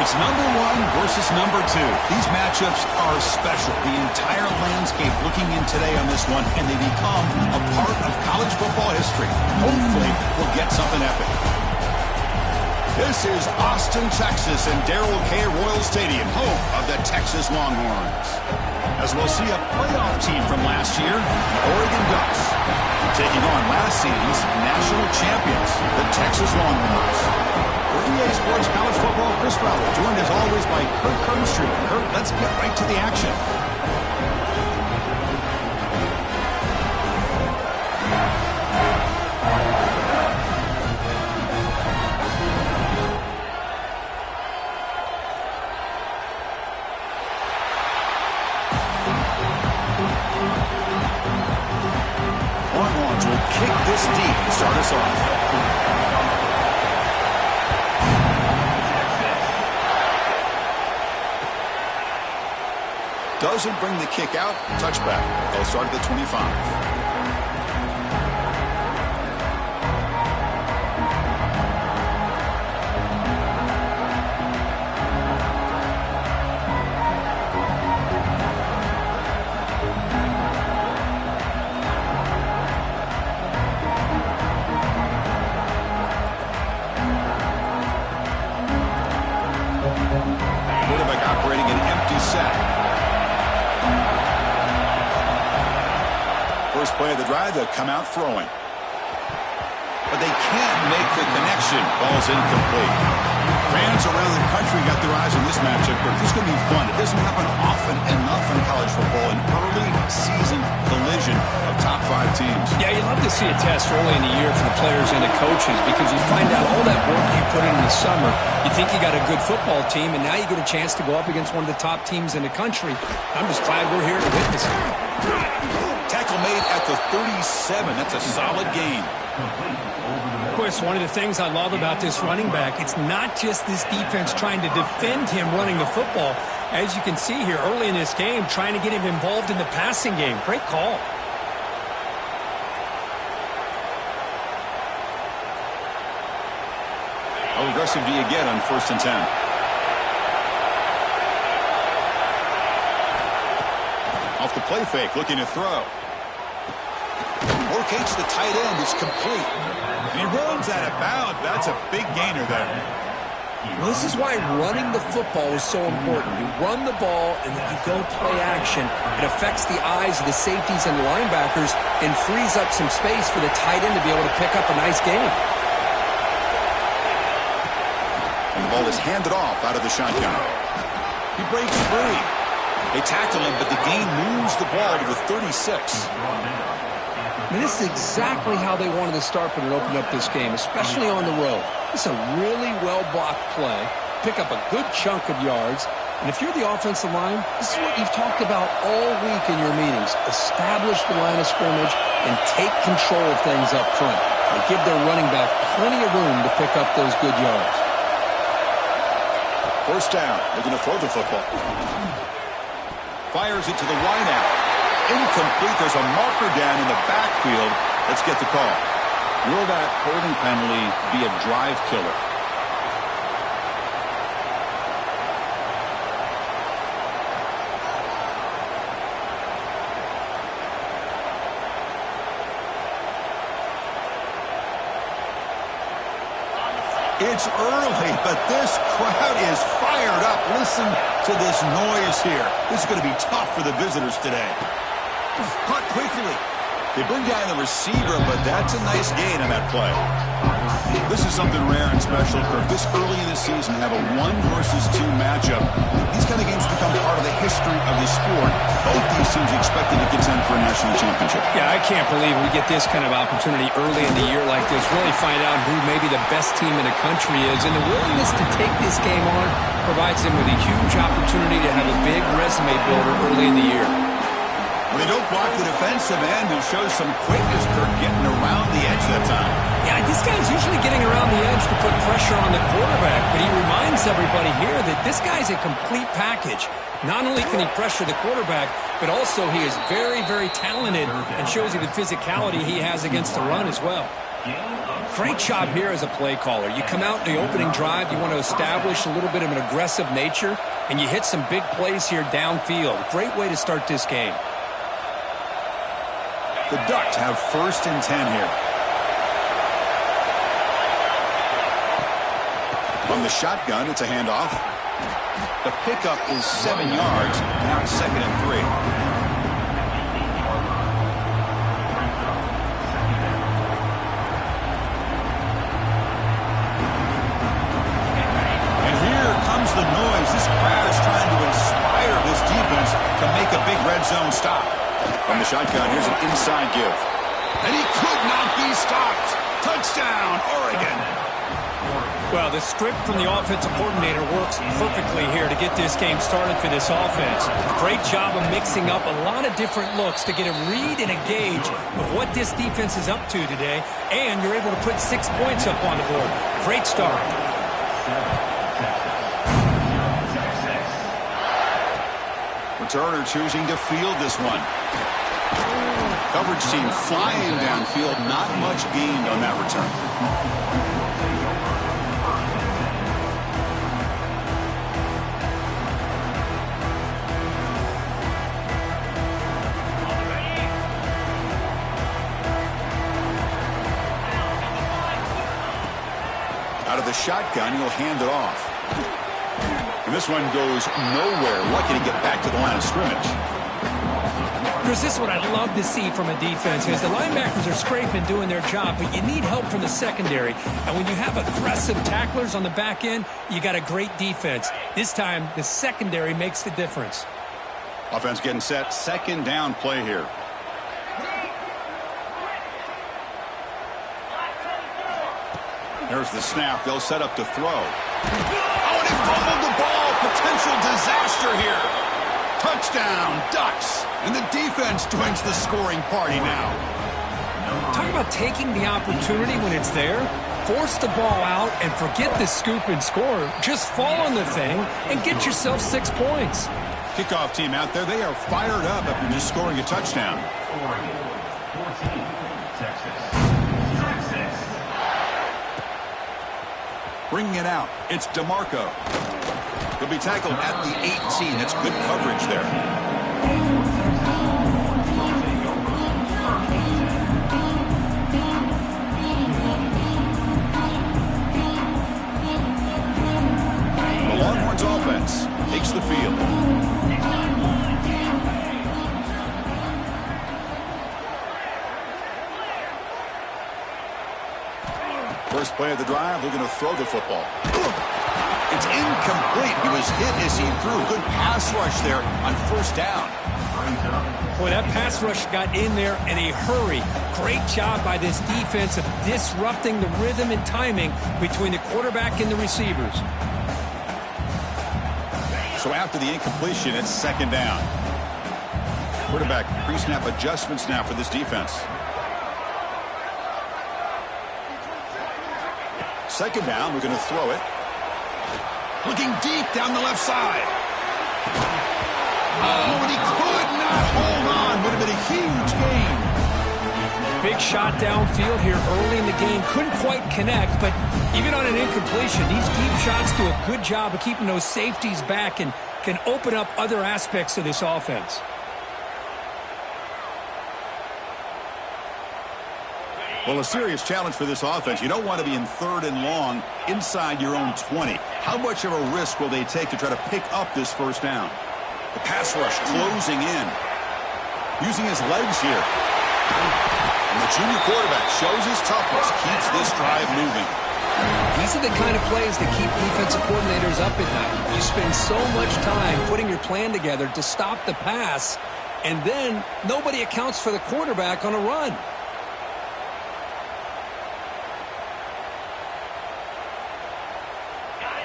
It's number one versus number two. These matchups are special. The entire landscape looking in today on this one, and they become a part of college football history. Hopefully, we'll get something epic. This is Austin, Texas, and Darrell K. Royal Stadium, home of the Texas Longhorns. As we'll see a playoff team from last year, the Oregon Ducks, taking on last season's national champions, the Texas Longhorns. For EA Sports College Football, Chris Fowler, joined as always by Kirk Kernstreet. Kirk, let's get right to the action. Longhorns will kick this deep to start us off. Doesn't bring the kick out. Touchback. They'll start at the 25. Quarterback operating an empty set. First play of the drive, they'll come out throwing. But they can't make the connection. Ball's incomplete. Fans around the country got their eyes on this matchup, but this is going to be fun. It doesn't happen often enough in college football, an early season collision of top 5 teams. Yeah, you love to see a test early in the year for the players and the coaches because you find out all that work you put in the summer. You think you got a good football team, and now you get a chance to go up against one of the top teams in the country. I'm just glad we're here to witness it. Tackle made at the 37. That's a solid gain. Of course, one of the things I love about this running back, it's not just this defense trying to defend him running the football. As you can see here early in this game, trying to get him involved in the passing game. Great call. How aggressive do you get on 1st and 10? Off the play fake, looking to throw. Locates the tight end. It's complete. And he runs out of bounds. That's a big gainer there. Well, this is why running the football is so important. You run the ball, and then you go play action. It affects the eyes of the safeties and the linebackers and frees up some space for the tight end to be able to pick up a nice gain. And the ball is handed off out of the shotgun. He breaks free. They tackle him, but the gain moves the ball to the 36. And this is exactly how they wanted to start when it opened up this game, especially on the road. This is a really well-blocked play. Pick up a good chunk of yards. And if you're the offensive line, this is what you've talked about all week in your meetings. Establish the line of scrimmage and take control of things up front. They give their running back plenty of room to pick up those good yards. First down. They're going to throw the football. Fires it to the wideout. Incomplete. There's a marker down in the backfield. Let's get the call. Will that holding penalty be a drive killer? It's early, but this crowd is fired up. Listen to this noise here. This is going to be tough for the visitors today. Caught quickly. They bring down the receiver, but that's a nice gain on that play. This is something rare and special, Kirk. This early in the season, have a 1 versus 2 matchup. These kind of games become part of the history of the sport. Both these teams expected to contend for a national championship. Yeah, I can't believe we get this kind of opportunity early in the year like this. Really find out who maybe the best team in the country is. And the willingness to take this game on provides them with a huge opportunity to have a big resume builder early in the year. Well, they don't block the defensive end, who shows some quickness, Kirk, getting around the edge that time. Yeah, this guy's usually getting around the edge to put pressure on the quarterback, but he reminds everybody here that this guy's a complete package. Not only can he pressure the quarterback, but also he is very, very talented and shows you the physicality he has against the run as well. Great job here as a play caller. You come out in the opening drive, you want to establish a little bit of an aggressive nature, and you hit some big plays here downfield. Great way to start this game. The Ducks have 1st and 10 here. From the shotgun, it's a handoff. The pickup is 7 yards. Now it's 2nd and 3. The noise. This crowd is trying to inspire this defense to make a big red zone stop. From the shotgun, here's an inside give. And he could not be stopped. Touchdown, Oregon. Well, the script from the offensive coordinator works perfectly here to get this game started for this offense. Great job of mixing up a lot of different looks to get a read and a gauge of what this defense is up to today, and you're able to put 6 points up on the board. Great start. Returner choosing to field this one. Coverage team flying downfield. Not much gained on that return. Out of the shotgun, he'll hand it off. And this one goes nowhere. Lucky to get back to the line of scrimmage. Chris, this is what I love to see from a defense is the linebackers are scraping, doing their job, but you need help from the secondary. And when you have aggressive tacklers on the back end, you got a great defense. This time, the secondary makes the difference. Offense getting set. 2nd down play here. There's the snap. They'll set up to throw. Oh, and he fumbled the ball. Potential disaster here. Touchdown, Ducks. And the defense joins the scoring party now. Talk about taking the opportunity when it's there. Force the ball out and forget the scoop and score. Just fall on the thing and get yourself 6 points. Kickoff team out there. They are fired up after just scoring a touchdown. Bringing it out, it's DeMarco. He'll be tackled at the 18. That's good coverage there. The Longhorns offense takes the field. First play of the drive, they're going to throw the football. It's incomplete. He was hit as he threw. Good pass rush there on 1st down. Boy, that pass rush got in there in a hurry. Great job by this defense of disrupting the rhythm and timing between the quarterback and the receivers. So after the incompletion, it's 2nd down. Quarterback pre-snap adjustments now for this defense. 2nd down, we're going to throw it. Looking deep down the left side. Oh, and he could not hold on. Would have been a huge gain. Big shot downfield here early in the game. Couldn't quite connect, but even on an incompletion, these deep shots do a good job of keeping those safeties back and can open up other aspects of this offense. Well, a serious challenge for this offense. You don't want to be in 3rd and long inside your own 20. How much of a risk will they take to try to pick up this 1st down? The pass rush closing in. Using his legs here. And the junior quarterback shows his toughness, keeps this drive moving. These are the kind of plays that keep defensive coordinators up at night. You spend so much time putting your plan together to stop the pass, and then nobody accounts for the quarterback on a run.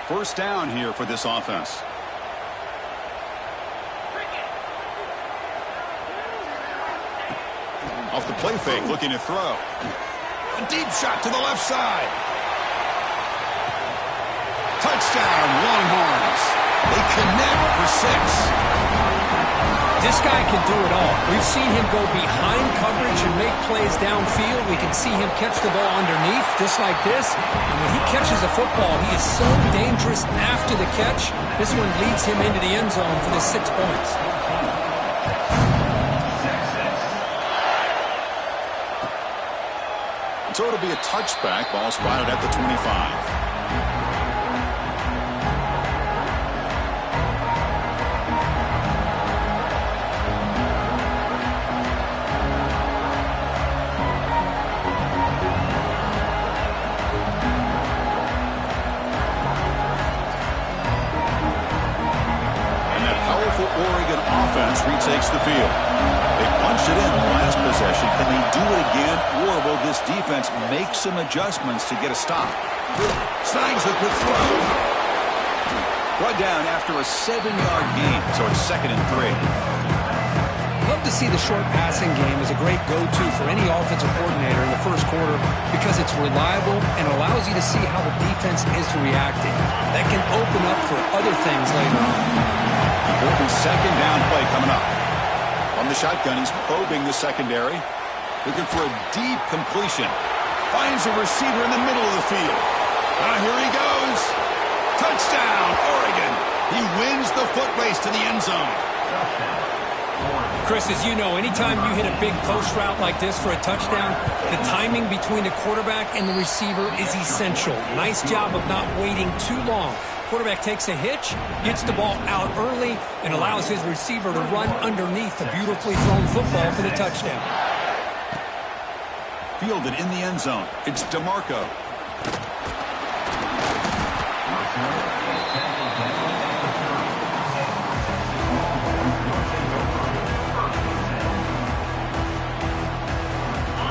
First down here for this offense. Off the play fake, looking to throw. A deep shot to the left side. Touchdown, Longhorns. They connect for 6. This guy can do it all. We've seen him go behind coverage and make plays downfield. We can see him catch the ball underneath, just like this. And when he catches a football, he is so dangerous after the catch. This one leads him into the end zone for the 6 points. So it'll be a touchback. Ball spotted at the 25. Oregon offense retakes the field. They punched it in the last possession. Can they do it again, or will this defense make some adjustments to get a stop? Snags a good throw. Brought down after a 7-yard gain, so it's 2nd and 3. Love to see the short passing game as a great go-to for any offensive coordinator in the first quarter because it's reliable and allows you to see how the defense is reacting. That can open up for other things later on. Important 2nd down play coming up. On the shotgun, he's probing the secondary. Looking for a deep completion. Finds a receiver in the middle of the field. Here he goes. Touchdown, Oregon. He wins the foot race to the end zone. Chris, as you know, anytime you hit a big post route like this for a touchdown, the timing between the quarterback and the receiver is essential. Nice job of not waiting too long. Quarterback takes a hitch, gets the ball out early, and allows his receiver to run underneath the beautifully thrown football for the touchdown. Fielded in the end zone. It's DeMarco.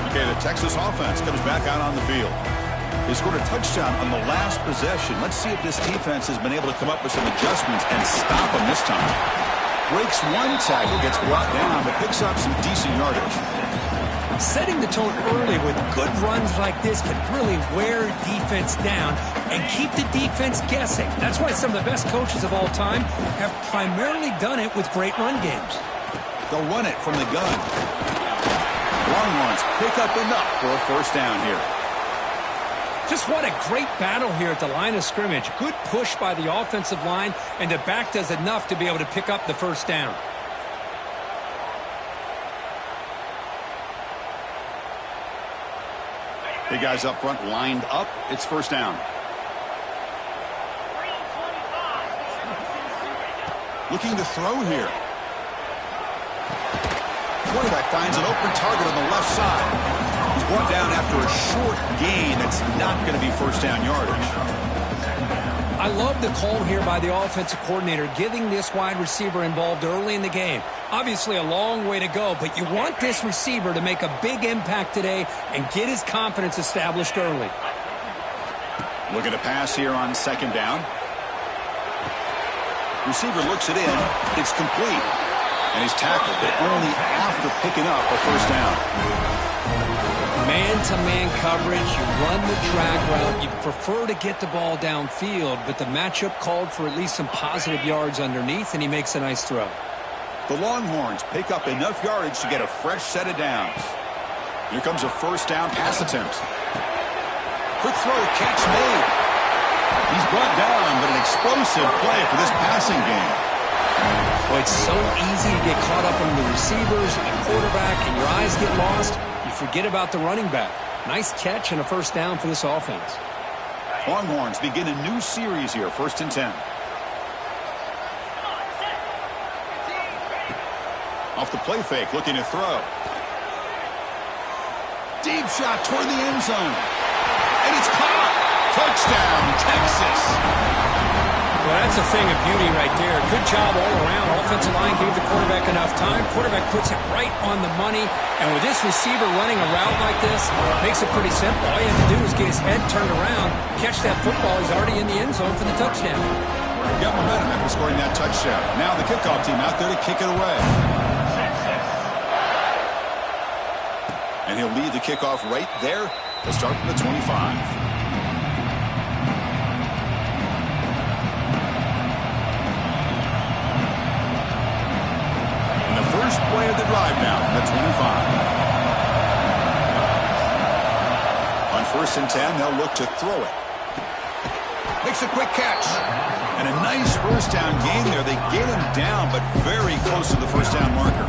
Okay, the Texas offense comes back out on the field. They scored a touchdown on the last possession. Let's see if this defense has been able to come up with some adjustments and stop them this time. Breaks one tackle, gets brought down, but picks up some decent yardage. Setting the tone early with good runs like this can really wear defense down and keep the defense guessing. That's why some of the best coaches of all time have primarily done it with great run games. They'll run it from the gun. Longhorns pick up enough for a 1st down here. Just what a great battle here at the line of scrimmage. Good push by the offensive line, and the back does enough to be able to pick up the 1st down. Big guys up front lined up. It's 1st down. Looking to throw here. Quarterback finds an open target on the left side. He's brought down after a short gain. That's not going to be 1st down yardage. I love the call here by the offensive coordinator, getting this wide receiver involved early in the game. Obviously a long way to go, but you want this receiver to make a big impact today and get his confidence established early. Looking to pass here on 2nd down. Receiver looks it in. It's complete. And he's tackled, but only after picking up a 1st down. Man-to-man coverage, you run the drag route. You prefer to get the ball downfield, but the matchup called for at least some positive yards underneath, and he makes a nice throw. The Longhorns pick up enough yardage to get a fresh set of downs. Here comes a 1st down pass attempt. Quick throw, catch made. He's brought down, but an explosive play for this passing game. Well, it's so easy to get caught up in the receivers and the quarterback, and your eyes get lost. You forget about the running back. Nice catch and a 1st down for this offense. Longhorns begin a new series here, 1st and 10. Off the play fake, looking to throw. Deep shot toward the end zone. And it's caught. Touchdown, Texas. Well, that's a thing of beauty right there. Good job all around. Offensive line gave the quarterback enough time. Quarterback puts it right on the money. And with this receiver running a route like this, makes it pretty simple. All you have to do is get his head turned around, catch that football. He's already in the end zone for the touchdown. Got momentum after scoring that touchdown. Now the kickoff team out there to kick it away. And he'll lead the kickoff right there to start from the 25. play of the drive now at 25. On 1st and 10, they'll look to throw it. Makes a quick catch. And a nice first down gain there. They get him down, but very close to the first down marker.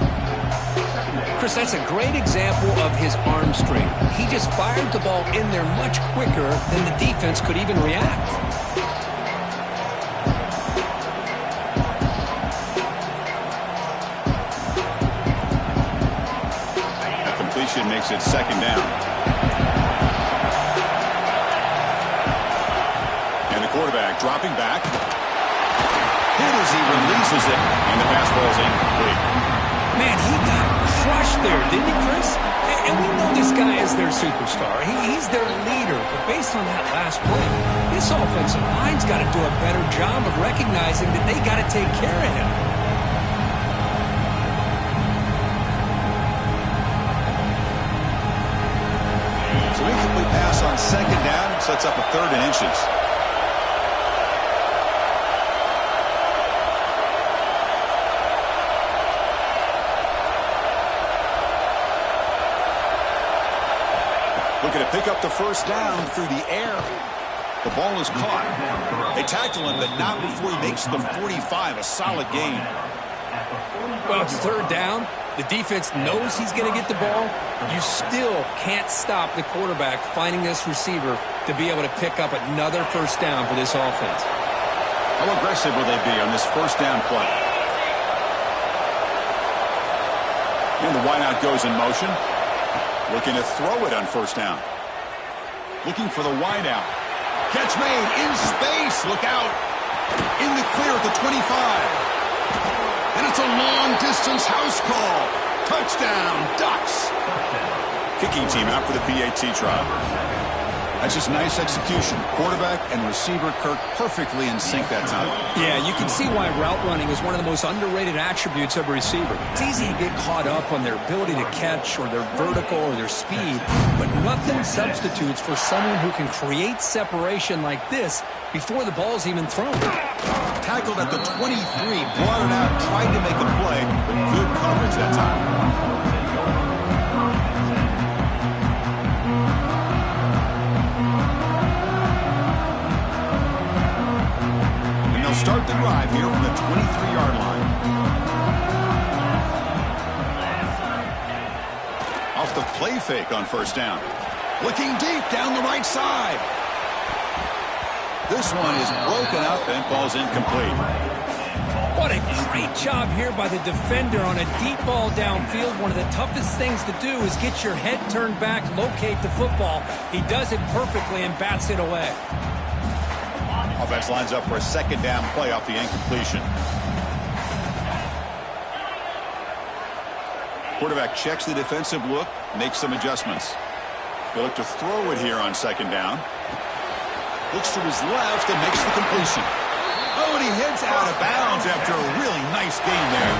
Chris, that's a great example of his arm strength. He just fired the ball in there much quicker than the defense could even react. A completion makes it 2nd down. Quarterback dropping back. Hit as he releases it, and the pass ball is incomplete. Man, he got crushed there, didn't he, Chris? And we know this guy is their superstar. He's their leader. But based on that last play, this offensive line's got to do a better job of recognizing that they got to take care of him. So incomplete pass on 2nd down sets up a 3rd and inches. Looking to pick up the first down through the air. The ball is caught. They tackle him, but not before he makes the 45, a solid gain. Well, it's 3rd down. The defense knows he's going to get the ball. You still can't stop the quarterback finding this receiver to be able to pick up another first down for this offense. How aggressive will they be on this first down play? And the wideout goes in motion. Looking to throw it on first down. Looking for the wideout. Catch made in space. Look out. In the clear at the 25. And it's a long-distance house call. Touchdown, Ducks. Kicking team out for the PAT trial. That's just nice execution. Quarterback and receiver Kirk perfectly in sync that time. Yeah, you can see why route running is one of the most underrated attributes of a receiver. It's easy to get caught up on their ability to catch or their vertical or their speed, but nothing substitutes for someone who can create separation like this before the ball's even thrown. Tackled at the 23, brought it out, tried to make a play, but good coverage that time. Start the drive here from the 23-yard line. Off the play fake on first down. Looking deep down the right side. This one is broken up and falls incomplete. What a great job here by the defender on a deep ball downfield. One of the toughest things to do is get your head turned back, locate the football. He does it perfectly and bats it away. Offense lines up for a 2nd down play off the incompletion. Quarterback checks the defensive look, makes some adjustments. They look to throw it here on 2nd down. Looks to his left and makes the completion. Oh, and he heads out of bounds after a really nice gain there.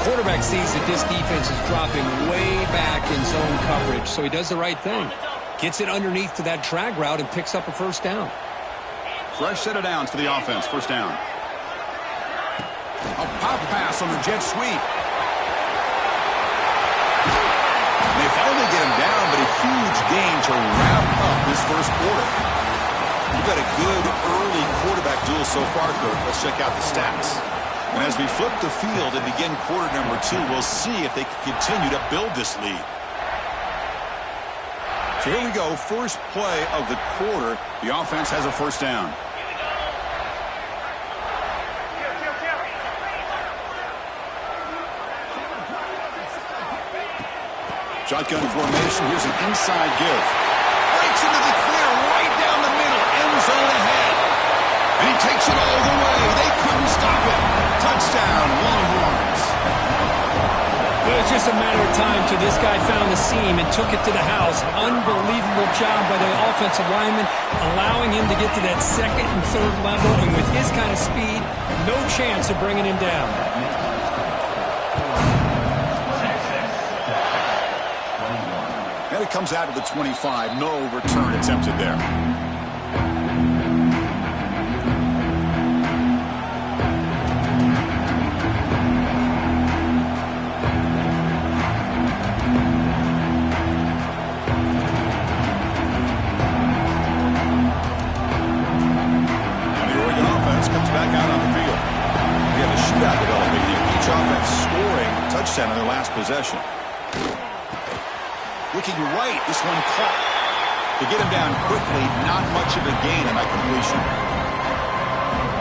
Quarterback sees that this defense is dropping way back in zone coverage, so he does the right thing. Gets it underneath to that drag route and picks up a first down. Fresh set of downs for the offense. First down. A pop pass on the jet sweep. They finally get him down, but a huge gain to wrap up this first quarter. We've got a good early quarterback duel so far, Kirk. Let's check out the stats. And as we flip the field and begin quarter number 2, we'll see if they can continue to build this lead. So here we go. First play of the quarter. The offense has a first down. Shotgun formation. Here's an inside give. Breaks into the clear right down the middle. End zone ahead. And he takes it all the way. They couldn't stop it. Touchdown, Longhorns. It was just a matter of time till this guy found the seam and took it to the house. Unbelievable job by the offensive lineman, allowing him to get to that 2nd and 3rd level. And with his kind of speed, no chance of bringing him down. And it comes out of the 25. No return attempted there. comes back out on the field. We have a shootout developing here. Each offense scoring a touchdown in their last possession. Looking right, this one caught. To get him down quickly, not much of a gain on that completion.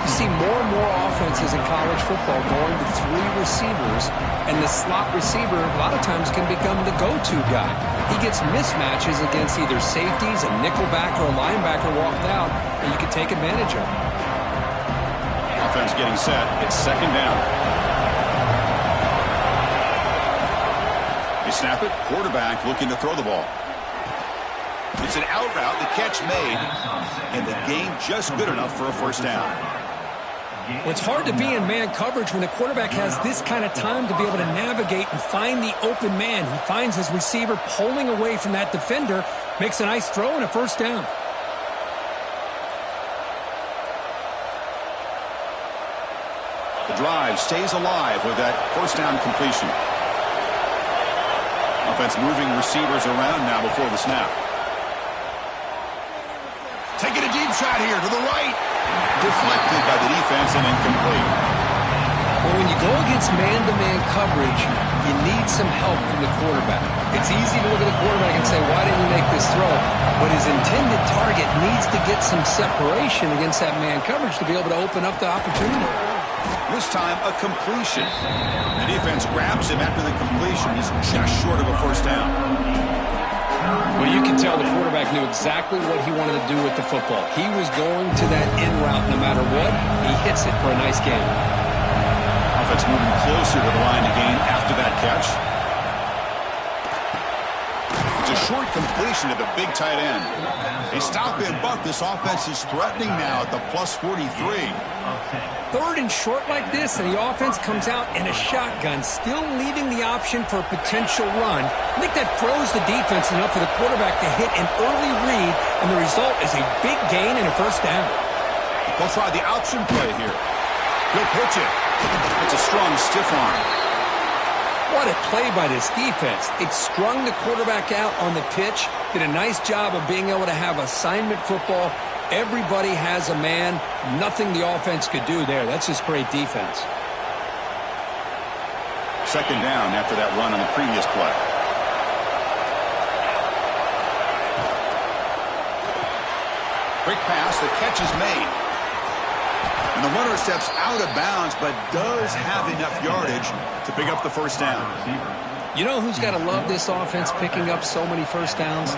You see more and more offenses in college football going to 3 receivers, and the slot receiver a lot of times can become the go-to guy. He gets mismatches against either safeties, a nickelback, or a linebacker walked out, and you can take advantage of it. Offense getting set. It's second down. They snap it. Quarterback looking to throw the ball. It's an out route. The catch made, and the gain just good enough for a first down. Well, it's hard to be in man coverage when the quarterback has this kind of time to be able to navigate and find the open man. He finds his receiver pulling away from that defender, makes a nice throw and a first down. The drive stays alive with that first down completion. Offense moving receivers around now before the snap. Taking a deep shot here to the right. Deflected by the defense and incomplete. Well, when you go against man-to-man coverage, you need some help from the quarterback. It's easy to look at the quarterback and say, why didn't he make this throw? But his intended target needs to get some separation against that man coverage to be able to open up the opportunity. This time, a completion. The defense grabs him after the completion. He's just short of a first down. Well, you can tell the quarterback knew exactly what he wanted to do with the football. He was going to that in route no matter what. He hits it for a nice gain. Offense moving closer to the line to gain after that catch. It's a short completion to the big tight end. They stop him, but this offense is threatening now at the plus 43. Third and short like this, and the offense comes out in a shotgun, still leaving the option for a potential run. I think that throws the defense enough for the quarterback to hit an early read, and the result is a big gain and a first down. They'll try the option play here. He'll pitch it. It's a strong stiff arm. What a play by this defense. It strung the quarterback out on the pitch, did a nice job of being able to have assignment football. Everybody has a man. Nothing the offense could do there. That's just great defense. Second down after that run on the previous play. Quick pass. The catch is made. And the runner steps out of bounds, but does have enough yardage to pick up the first down. You know who's got to love this offense picking up so many first downs?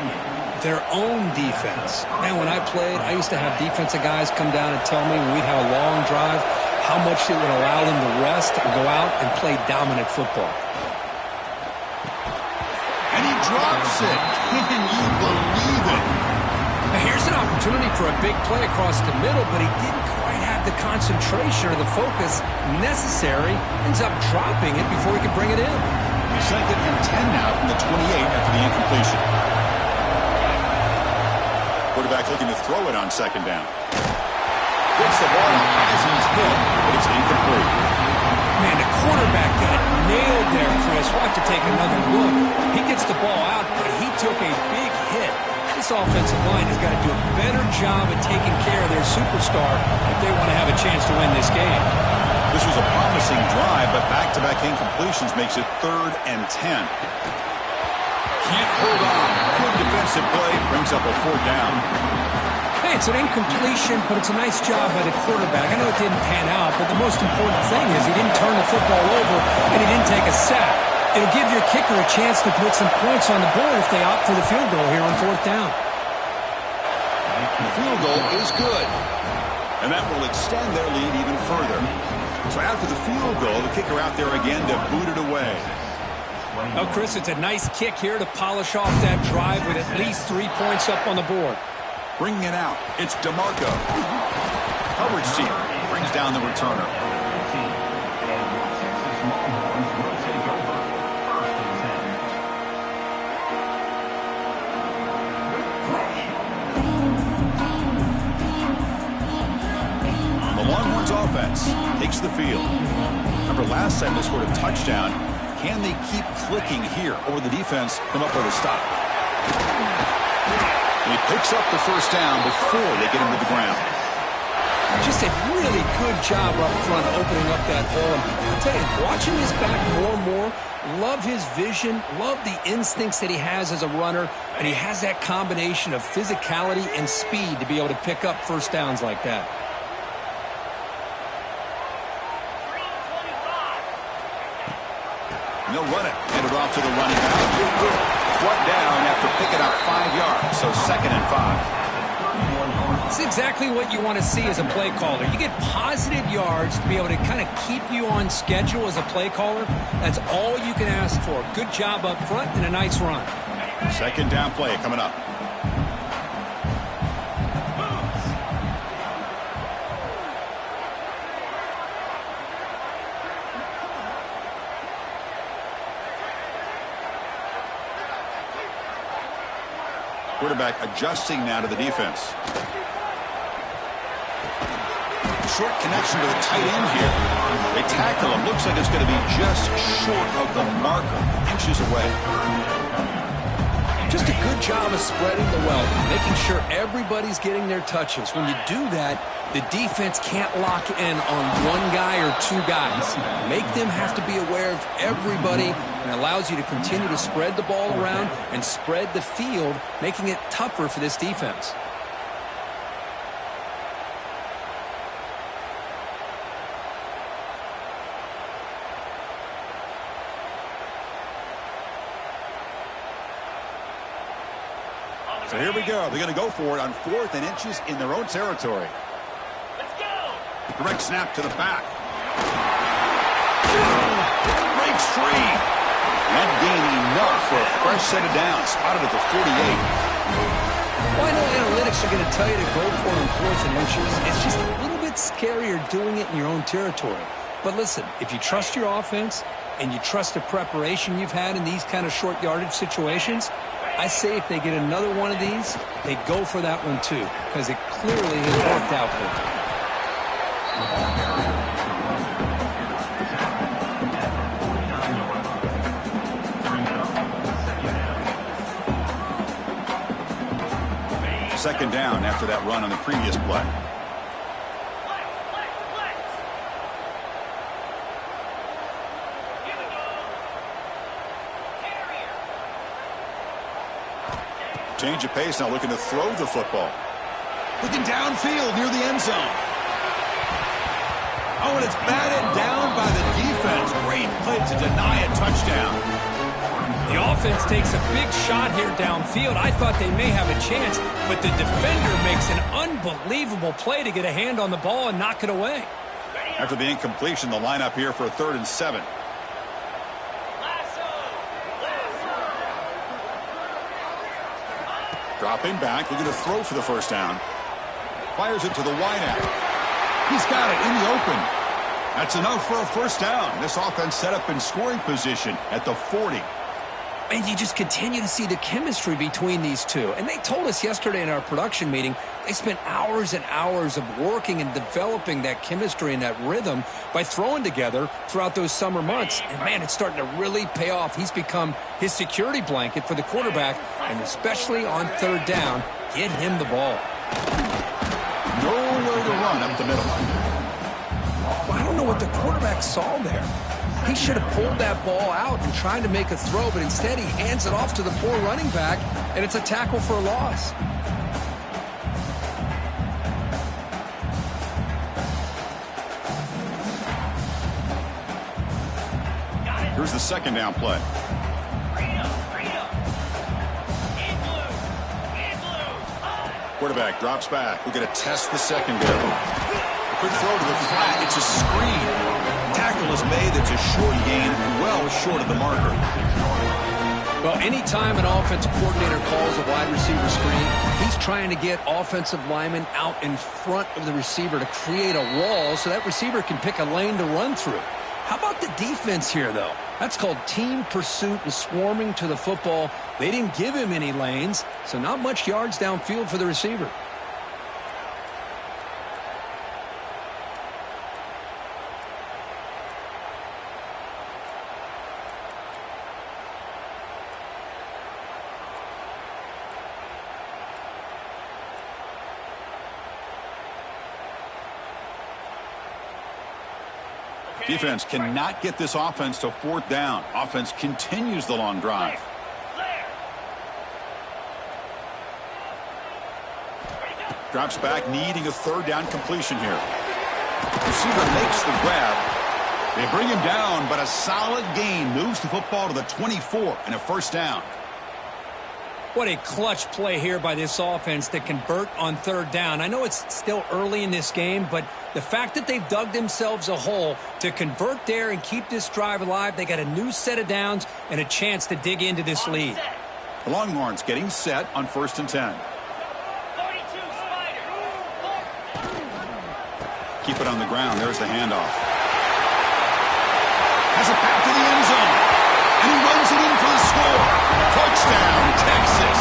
Their own defense. Man, when I played, I used to have defensive guys come down and tell me when we'd have a long drive how much it would allow them to rest and go out and play dominant football. And he drops it. Can you believe it? Now here's an opportunity for a big play across the middle, but he didn't quite have the concentration or the focus necessary. Ends up dropping it before he could bring it in. Second and 10 now from the 28 after the incompletion. Quarterback looking to throw it on second down. Gets the ball as he's hit, but it's incomplete. Man, the quarterback got nailed there, Chris. We'll have to take another look. He gets the ball out, but he took a big hit. This offensive line has got to do a better job of taking care of their superstar if they want to have a chance to win this game. This was a promising drive, but back-to-back incompletions makes it 3rd and 10. Can't hold on. Good defensive play. Brings up a 4th down. Hey, it's an incompletion, but it's a nice job by the quarterback. I know it didn't pan out, but the most important thing is he didn't turn the football over and he didn't take a sack. It'll give your kicker a chance to put some points on the board if they opt for the field goal here on 4th down. The field goal is good, and that will extend their lead even further. So after the field goal, the kicker out there again to boot it away. Oh, Chris, it's a nice kick here to polish off that drive with at least 3 points up on the board. Bringing it out, it's DeMarco. Coverage team brings down the returner. The Longhorns offense takes the field. Remember last time they scored a touchdown. Can they keep clicking here, or the defense come up with a stop? And he picks up the first down before they get him to the ground. Just a really good job up front opening up that hole. And I'll tell you, watching this back more and more, love his vision, love the instincts that he has as a runner, and he has that combination of physicality and speed to be able to pick up first downs like that. They'll run it. Hand it off to the running back. Brought down after picking up 5 yards, so 2nd and 5. It's exactly what you want to see as a play caller. You get positive yards to be able to kind of keep you on schedule as a play caller. That's all you can ask for. Good job up front and a nice run. 2nd down play coming up. Quarterback adjusting now to the defense. Short connection to the tight end here. They tackle him. Looks like it's going to be just short of the marker. Inches away. Just a good job of spreading the wealth, making sure everybody's getting their touches. When you do that, the defense can't lock in on one guy or two guys. Make them have to be aware of everybody, and allows you to continue to spread the ball around and spread the field, making it tougher for this defense. So here we go. They're going to go for it on 4th and inches in their own territory. Let's go. Direct snap to the back. Breaks free. That gain enough for a fresh set of downs. Spotted at the 48. Well, I know analytics are going to tell you to go for it on 4th and inches. It's just a little bit scarier doing it in your own territory. But listen, if you trust your offense and you trust the preparation you've had in these kind of short yardage situations, I say if they get another one of these, they go for that one too, because it clearly has worked out for them. 2nd down after that run on the previous play. Change of pace now, looking to throw the football. Looking downfield near the end zone. Oh, and it's batted down by the defense. Great play to deny a touchdown. The offense takes a big shot here downfield. I thought they may have a chance, but the defender makes an unbelievable play to get a hand on the ball and knock it away. After the incompletion, the lineup here for a 3rd and 7. Dropping back, looking to throw for the first down. Fires it to the wideout. He's got it in the open. That's enough for a first down. This offense set up in scoring position at the 40. And you just continue to see the chemistry between these two. And they told us yesterday in our production meeting, they spent hours and hours of working and developing that chemistry and that rhythm by throwing together throughout those summer months. And, man, it's starting to really pay off. He's become his security blanket for the quarterback, and especially on 3rd down, get him the ball. Nowhere to run up the middle. Well, I don't know what the quarterback saw there. He should have pulled that ball out and tried to make a throw, but instead he hands it off to the poor running back, and it's a tackle for a loss. Here's the 2nd down play. Quarterback drops back. We're going to test the secondary. Quick throw to the flat. It's a screen. Tackle is made. It's a short gain, well short of the marker. Well, anytime an offensive coordinator calls a wide receiver screen, he's trying to get offensive linemen out in front of the receiver to create a wall so that receiver can pick a lane to run through. How about the defense here, though? That's called team pursuit and swarming to the football. They didn't give him any lanes, so not much yards downfield for the receiver. Defense cannot get this offense to fourth down. Offense continues the long drive. Drops back, needing a third down completion here. Receiver makes the grab. They bring him down, but a solid gain moves the football to the 24 and a first down. What a clutch play here by this offense to convert on third down. I know it's still early in this game, but the fact that they've dug themselves a hole to convert there and keep this drive alive, they got a new set of downs and a chance to dig into this lead. The Longhorns getting set on 1st and 10. Keep it on the ground. There's the handoff. Has it back to the end zone. And he runs it in for the score. Touchdown, Texas.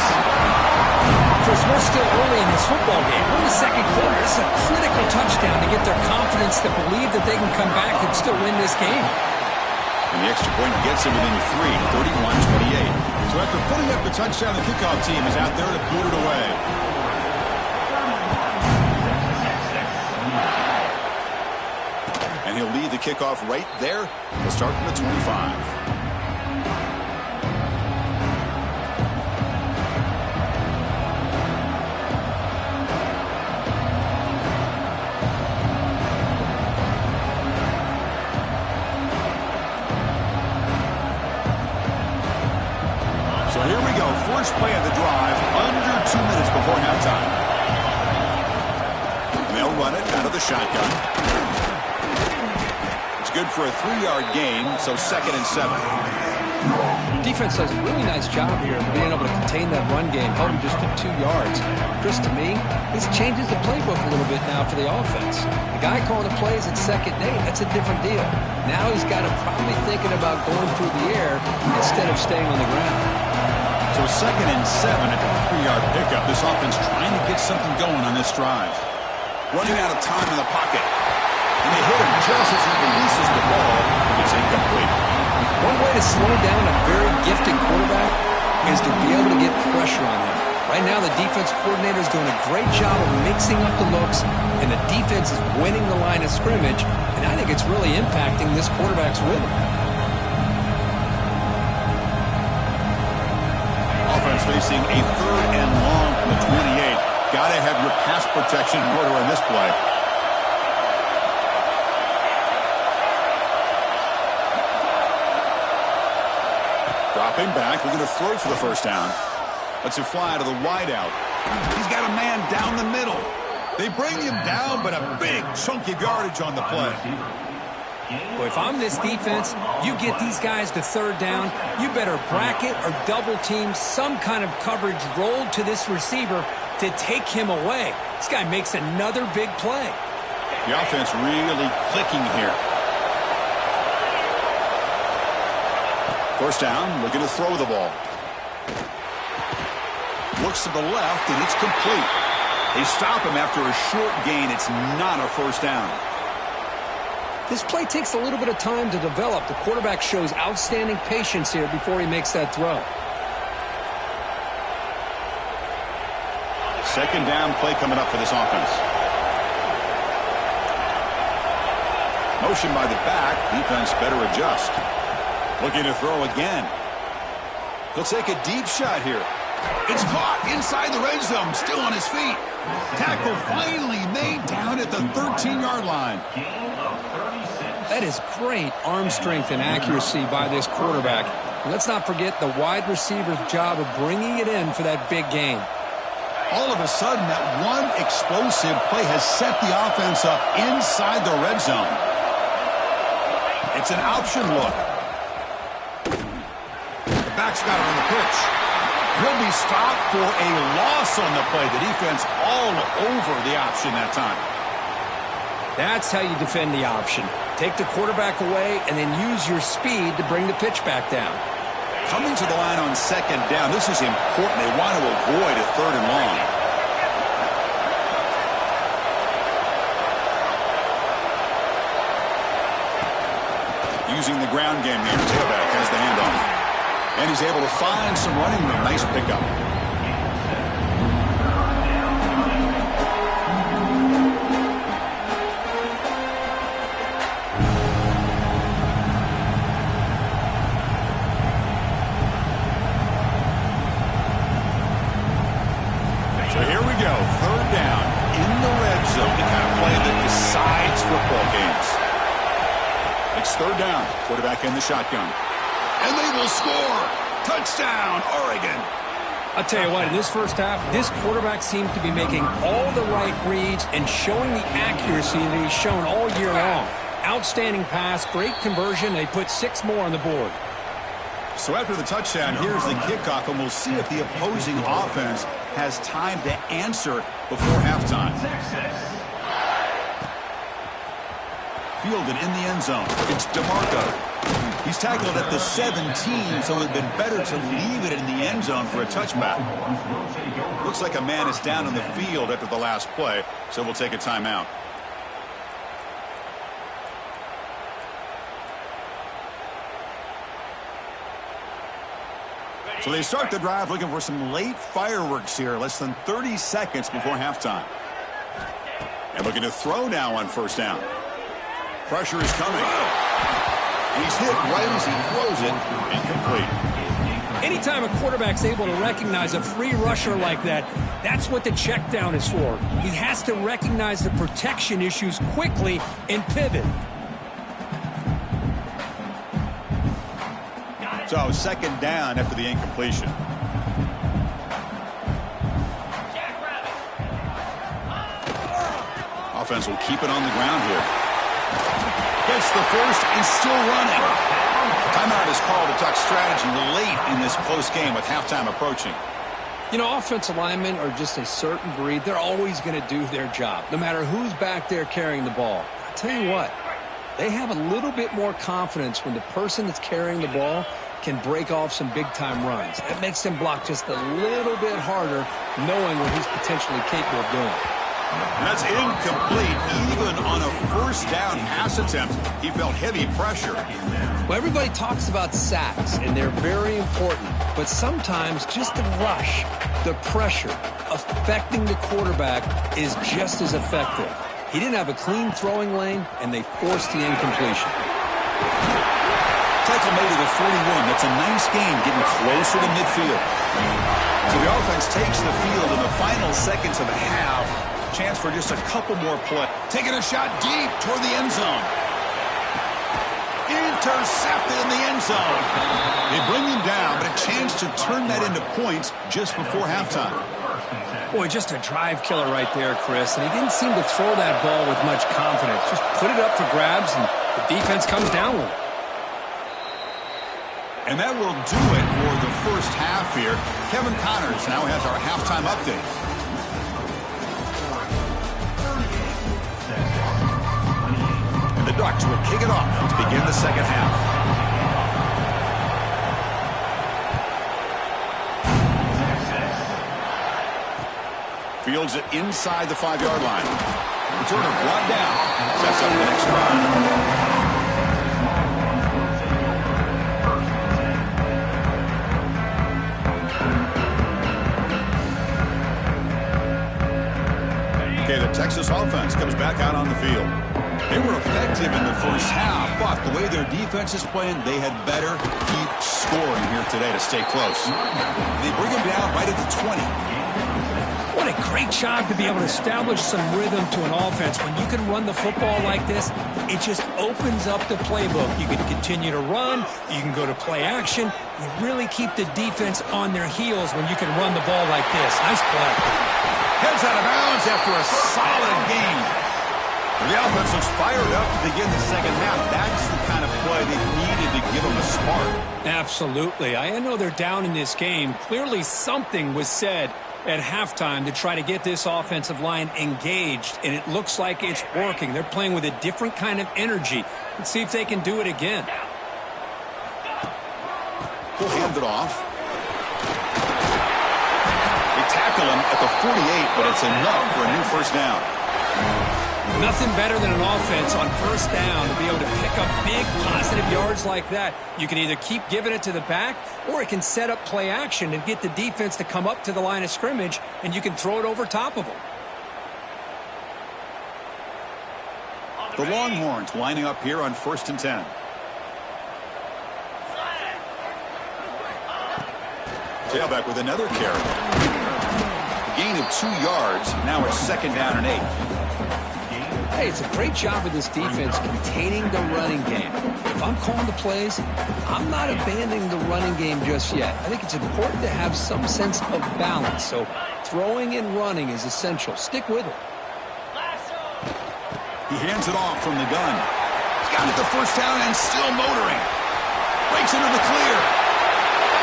Chris, we're still early in this football game. We're in the second quarter. This is a critical touchdown to get their confidence to believe that they can come back and still win this game. And the extra point gets him within 3, 31-28. So after putting up the touchdown, the kickoff team is out there to boot it away. And he'll lead the kickoff right there. He'll start from the 25. So here we go. First play of the drive, under 2 minutes before halftime. They'll run it out of the shotgun. Good for a 3-yard gain, so 2nd and 7. Defense does a really nice job here of being able to contain that run game, held him just to 2 yards. Chris, to me, this changes the playbook a little bit now for the offense. The guy calling the plays at 2nd and 8, that's a different deal. Now he's got him probably thinking about going through the air instead of staying on the ground. So 2nd and 7 at the 3-yard pickup. This offense trying to get something going on this drive. Running out of time in the pocket. And they hit him just as he releases the ball. It's incomplete. One way to slow down a very gifted quarterback is to be able to get pressure on him. Right now, the defense coordinator is doing a great job of mixing up the looks, and the defense is winning the line of scrimmage, and I think it's really impacting this quarterback's rhythm. Offense facing a 3rd and long from the 28. Got to have your pass protection in order in this play. Dropping back, we're going to throw for the first down. Lets it fly to the wideout. He's got a man down the middle. They bring him down, but a big chunk of yardage on the play. Well, if I'm this defense, you get these guys to third down, you better bracket or double team some kind of coverage rolled to this receiver to take him away. This guy makes another big play. The offense really clicking here. First down, looking to throw the ball. Looks to the left, and it's complete. They stop him after a short gain. It's not a first down. This play takes a little bit of time to develop. The quarterback shows outstanding patience here before he makes that throw. Second down play coming up for this offense. Motion by the back. Defense better adjust. Looking to throw again. He'll take a deep shot here. It's caught inside the red zone. Still on his feet. Tackle finally made down at the 13-yard line. That is great arm strength and accuracy by this quarterback. And let's not forget the wide receiver's job of bringing it in for that big gain. All of a sudden, that one explosive play has set the offense up inside the red zone. It's an option look. The back's got it on the pitch. He'll be stopped for a loss on the play. The defense all over the option that time. That's how you defend the option. Take the quarterback away and then use your speed to bring the pitch back down. Coming to the line on second down. This is important. They want to avoid a 3rd and long. Using the ground game here. Tailback has the handoff. And he's able to find some running room. Nice pickup. the kind of play that decides football games. It's third down. Quarterback in the shotgun. And they will score. Touchdown, Oregon. I'll tell you what, in this first half, this quarterback seems to be making all the right reads and showing the accuracy that he's shown all year long. Outstanding pass, great conversion. They put 6 more on the board. So after the touchdown, here's the kickoff, and we'll see if the opposing offense has time to answer before halftime. Fielded in the end zone. It's DeMarco. He's tackled at the 17, so it would have been better to leave it in the end zone for a touchback. Looks like a man is down on the field after the last play, so we'll take a timeout. So they start the drive looking for some late fireworks here, less than 30 seconds before halftime. And looking to throw now on first down. Pressure is coming. He's hit right as he throws it, incomplete. Anytime a quarterback's able to recognize a free rusher like that, that's what the check down is for. He has to recognize the protection issues quickly and pivot. So second down after the incompletion. Offense will keep it on the ground here. Gets the first and still running. Timeout is called to talk strategy late in this close game with halftime approaching. You know, offensive linemen are just a certain breed. They're always going to do their job, no matter who's back there carrying the ball. I'll tell you what, they have a little bit more confidence when the person that's carrying the ball can break off some big-time runs. That makes them block just a little bit harder, knowing what he's potentially capable of doing. That's incomplete. Even on a first down pass attempt, he felt heavy pressure. Well, everybody talks about sacks, and they're very important. But sometimes just the rush, the pressure, affecting the quarterback is just as effective. He didn't have a clean throwing lane, and they forced the incompletion. Tackle made to the 41. That's a nice game, getting closer to midfield. So the offense takes the field in the final seconds of the half. Chance for just a couple more plays. Taking a shot deep toward the end zone. Intercepted in the end zone. They bring him down, but a chance to turn that into points just before halftime. Boy, just a drive killer right there, Chris. And he didn't seem to throw that ball with much confidence. Just put it up for grabs, and the defense comes down with it. And that will do it for the first half here. Kevin Connors now has our halftime update. And the Ducks will kick it off to begin the second half. Fields it inside the 5-yard line. Returner brought down. Sets up the next drive. Okay, the Texas offense comes back out on the field. They were effective in the first half, but the way their defense is playing, they had better keep scoring here today to stay close. They bring them down right at the 20. What a great job to be able to establish some rhythm to an offense. When you can run the football like this, it just opens up the playbook. You can continue to run. You can go to play action. You really keep the defense on their heels when you can run the ball like this. Nice play. Heads out of bounds after a solid game. The offense looks fired up to begin the second half. That's the kind of play they needed to give them a spark. Absolutely. I know they're down in this game. Clearly something was said at halftime to try to get this offensive line engaged, and it looks like it's working. They're playing with a different kind of energy. Let's see if they can do it again. He'll hand it off. Tackle him at the 48, but it's enough for a new first down. Nothing better than an offense on first down to be able to pick up big positive yards like that. You can either keep giving it to the back, or it can set up play action and get the defense to come up to the line of scrimmage, and you can throw it over top of them. The Longhorns lining up here on 1st and 10. Tailback with another carry. gain of 2 yards. Now it's 2nd down and 8. Hey, it's a great job of this defense containing the running game. If I'm calling the plays, I'm not abandoning the running game just yet. I think it's important to have some sense of balance. So throwing and running is essential. Stick with it. He hands it off from the gun. He's got it the first down and still motoring. Breaks into the clear.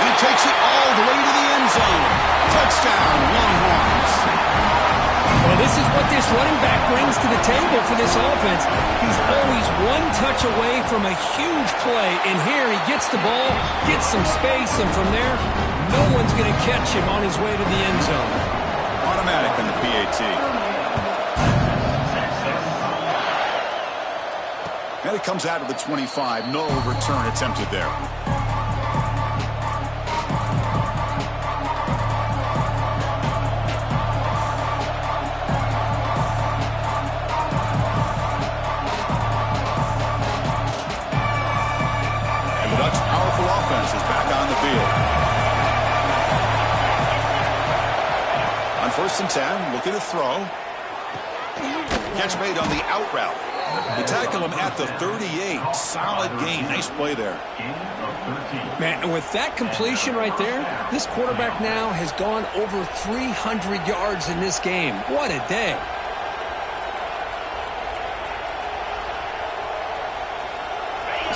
And he takes it all the way to the end zone. Touchdown, Longhorns. Well, this is what this running back brings to the table for this offense. He's always one touch away from a huge play. And here he gets the ball, gets some space, and from there, no one's going to catch him on his way to the end zone. Automatic in the PAT. And it comes out of the 25. No return attempted there. Offense is back on the field. On 1st and 10, looking to throw. Catch made on the out route. They tackle him at the 38. Solid gain. Nice play there. Man, and with that completion right there, this quarterback now has gone over 300 yards in this game. What a day.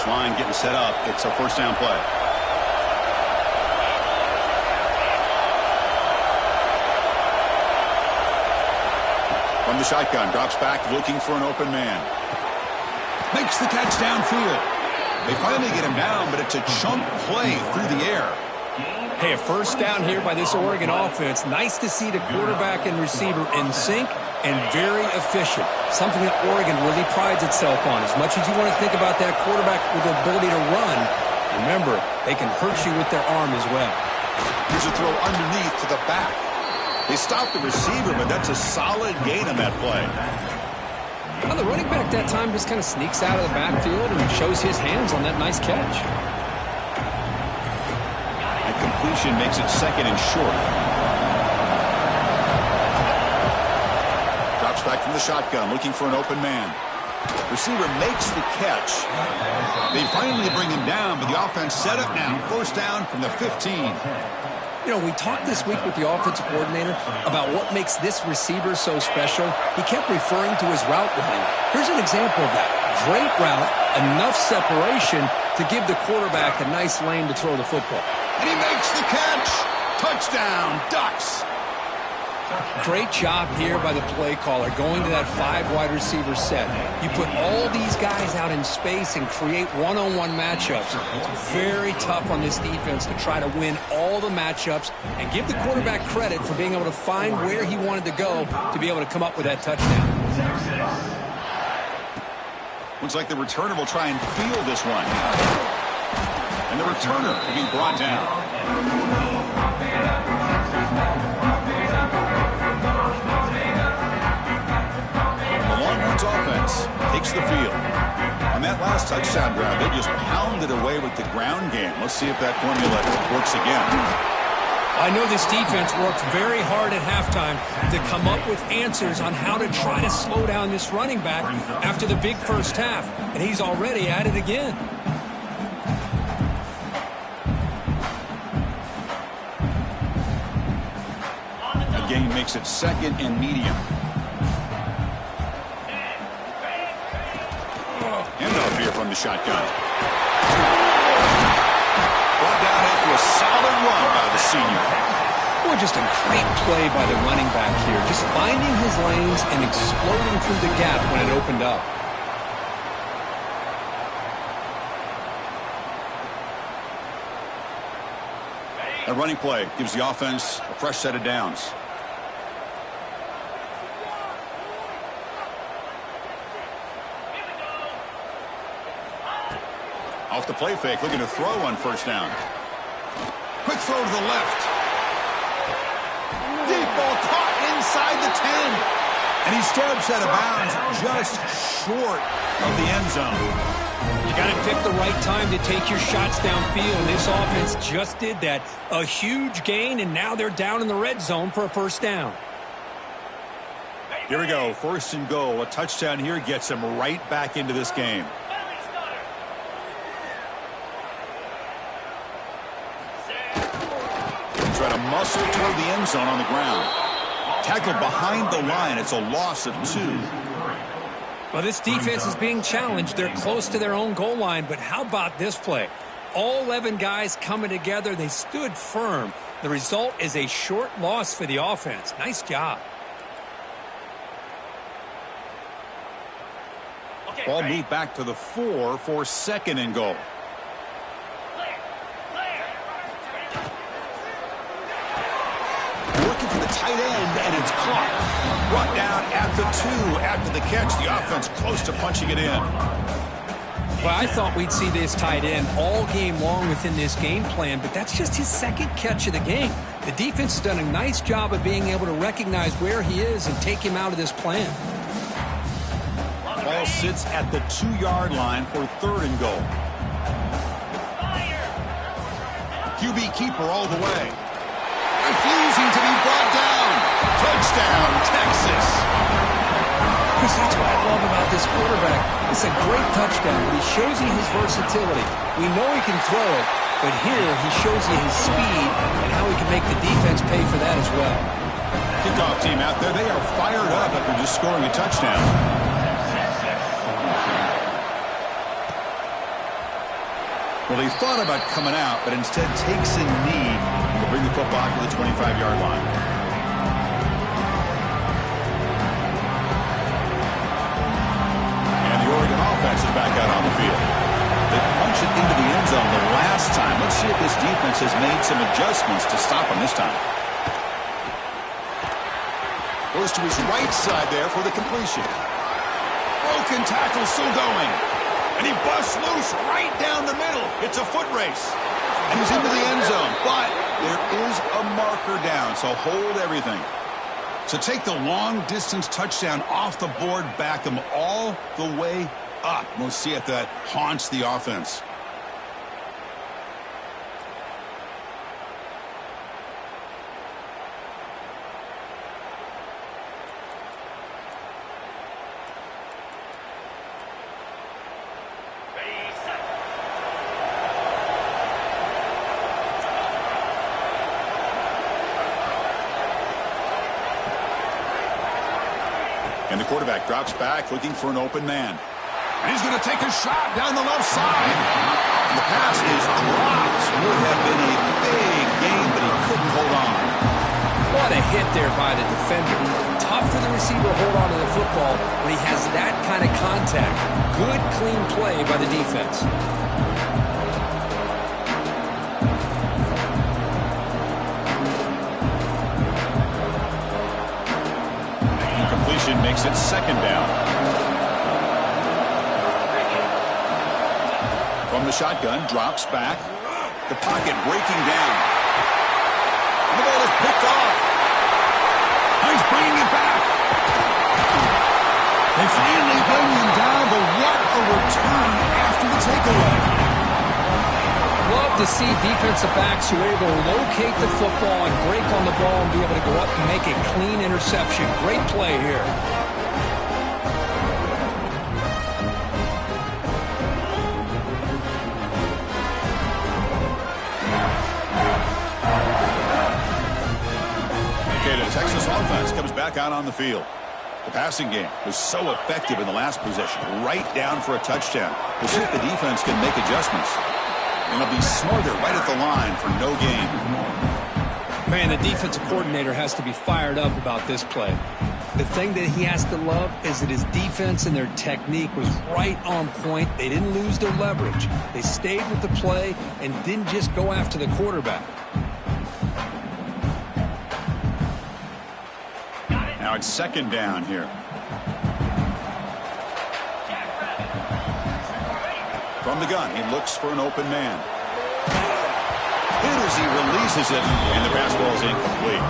Line getting set up. It's a 1st down play. From the shotgun, drops back looking for an open man. Makes the catch downfield. They finally get him down, but it's a chunk play through the air. Hey, a 1st down here by this Oregon offense. Nice to see the quarterback and receiver in sync and very efficient. Something that Oregon really prides itself on. As much as you want to think about that quarterback with the ability to run, remember, they can hurt you with their arm as well. Here's a throw underneath to the back. They stop the receiver, but that's a solid gain on that play. Well, the running back that time just kind of sneaks out of the backfield and shows his hands on that nice catch. That completion makes it 2nd and short. Drops back from the shotgun, looking for an open man. Receiver makes the catch. They finally bring him down, but the offense set up now. 1st down from the 15. You know, we talked this week with the offensive coordinator about what makes this receiver so special. He kept referring to his route running. Here's an example of that. Great route, enough separation to give the quarterback a nice lane to throw the football. And he makes the catch. Touchdown, Ducks. Great job here by the play caller going to that 5 wide receiver set. You put all these guys out in space and create one-on-one matchups. It's very tough on this defense to try to win all the matchups and give the quarterback credit for being able to find where he wanted to go to be able to come up with that touchdown. Looks like the returner will try and field this one. And the returner will be brought down. Offense takes the field. On that last touchdown drive, they just pounded away with the ground game. Let's see if that formula works again. I know this defense worked very hard at halftime to come up with answers on how to try to slow down this running back after the big 1st half, and he's already at it again. The gain makes it 2nd and medium. Handoff here from the shotgun. Brought down after a solid run by the senior. Boy, just a great play by the running back here. Just finding his lanes and exploding through the gap when it opened up. A running play gives the offense a fresh set of downs. Off the play fake, looking to throw on 1st down. Quick throw to the left. Deep ball caught inside the 10. And he steps out of bounds just short of the end zone. You got to pick the right time to take your shots downfield. This offense just did that. A huge gain, and now they're down in the red zone for a first down. Here we go, 1st and goal. A touchdown here gets them right back into this game. Try to muscle toward the end zone on the ground. Tackled behind the line. It's a loss of 2. Well, this defense is being challenged. They're close to their own goal line, but how about this play? All 11 guys coming together. They stood firm. The result is a short loss for the offense. Nice job. Ball moved back to the 4 for 2nd and goal. Looking for the tight end, and it's caught. Brought down at the 2 after the catch. The offense close to punching it in. Well, I thought we'd see this tight end all game long within this game plan, but that's just his 2nd catch of the game. The defense has done a nice job of being able to recognize where he is and take him out of this plan. Ball sits at the 2-yard line for 3rd and goal. QB keeper all the way. Refusing to be brought down. Touchdown, Texas. Chris, that's what I love about this quarterback. It's a great touchdown, but he shows you his versatility. We know he can throw it, but here he shows you his speed and how he can make the defense pay for that as well. Kickoff team out there, they are fired up after just scoring a touchdown. Well, he thought about coming out, but instead takes a knee to bring the football to the 25-yard line. And the Oregon offense is back out on the field. They punched it into the end zone the last time. Let's see if this defense has made some adjustments to stop them this time. Goes to his right side there for the completion. Broken tackle still going. And he busts loose right down the middle. It's a foot race. And he's into the end zone. But there is a marker down, so hold everything. So take the long-distance touchdown off the board, back them all the way up. We'll see if that haunts the offense. And the quarterback drops back looking for an open man. And he's going to take a shot down the left side. And the pass is dropped. Would have been a big gain, but he couldn't hold on. What a hit there by the defender. Tough for the receiver to hold on to the football when he has that kind of contact. Good, clean play by the defense. Makes it 2nd down. From the shotgun, drops back. The pocket breaking down. And the ball is picked off. And he's bringing it back. They finally bring him down, but what a return after the takeaway. Love to see defensive backs who are able to locate the football and break on the ball and be able to go up and make a clean interception. Great play here. Okay, the Texas offense comes back out on the field. The passing game was so effective in the last possession, right down for a touchdown. We'll see if the defense can make adjustments. And it'll be Smoother right at the line for no gain. Man, the defensive coordinator has to be fired up about this play. The thing that he has to love is that his defense and their technique was right on point. They didn't lose their leverage. They stayed with the play and didn't just go after the quarterback. Now it's 2nd down here. From the gun, he looks for an open man. Hit as he releases it, and the pass ball is incomplete.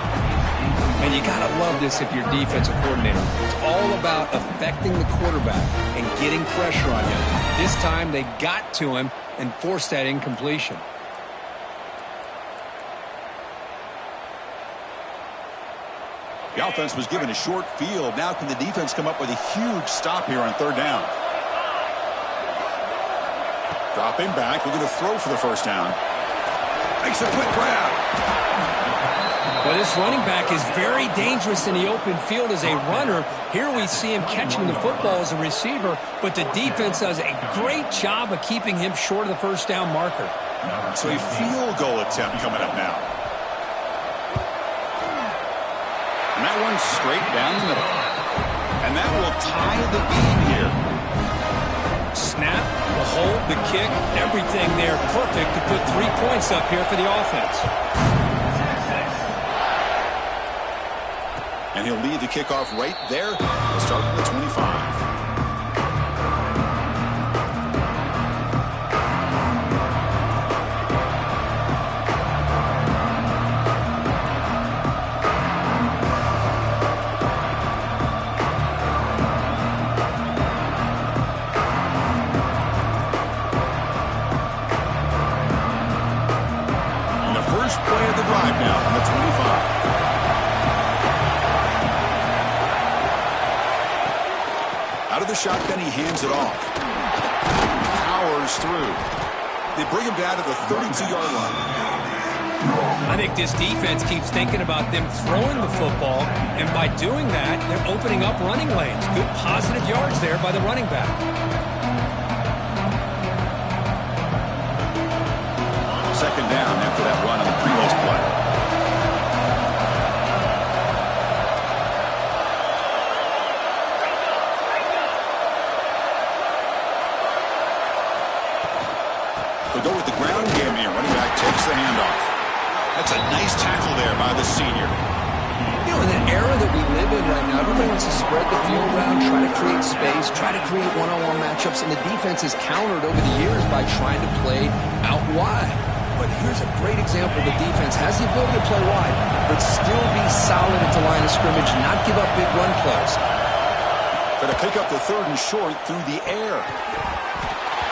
And you got to love this if you're defensive coordinator. It's all about affecting the quarterback and getting pressure on him. This time they got to him and forced that incompletion. The offense was given a short field. Now can the defense come up with a huge stop here on third down? Dropping back, looking to throw for the first down. Makes a quick grab. Well, this running back is very dangerous in the open field as a runner. Here we see him catching the football as a receiver, but the defense does a great job of keeping him short of the first down marker. So a field goal attempt coming up now. And that one's straight down the middle. And that will tie the game here. Snap, the hold, the kick, everything there perfect to put 3 points up here for the offense. And he'll lead the kickoff right there. He'll start at the 25. Shotgun, he hands it off. Powers through. They bring him down to the 32-yard line. I think this defense keeps thinking about them throwing the football, and by doing that, they're opening up running lanes. Good positive yards there by the running back. Second down after that run on the previous play. Go with the ground game here. Running back takes the handoff. That's a nice tackle there by the senior. You know, in the era that we live in right now, everybody wants to spread the field around, try to create space, try to create one-on-one matchups, and the defense has countered over the years by trying to play out wide. But here's a great example. The defense has the ability to play wide, but still be solid at the line of scrimmage, not give up big run plays. Going to pick up the third and short through the air.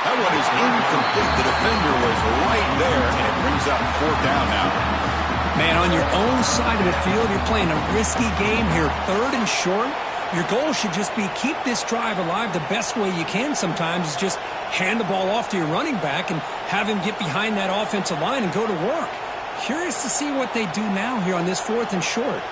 That one is incomplete. The defender was right there, and it brings up fourth down now. Man, on your own side of the field, you're playing a risky game here. Third and short. Your goal should just be keep this drive alive the best way you can sometimes is just hand the ball off to your running back and have him get behind that offensive line and go to work. Curious to see what they do now here on this fourth and short.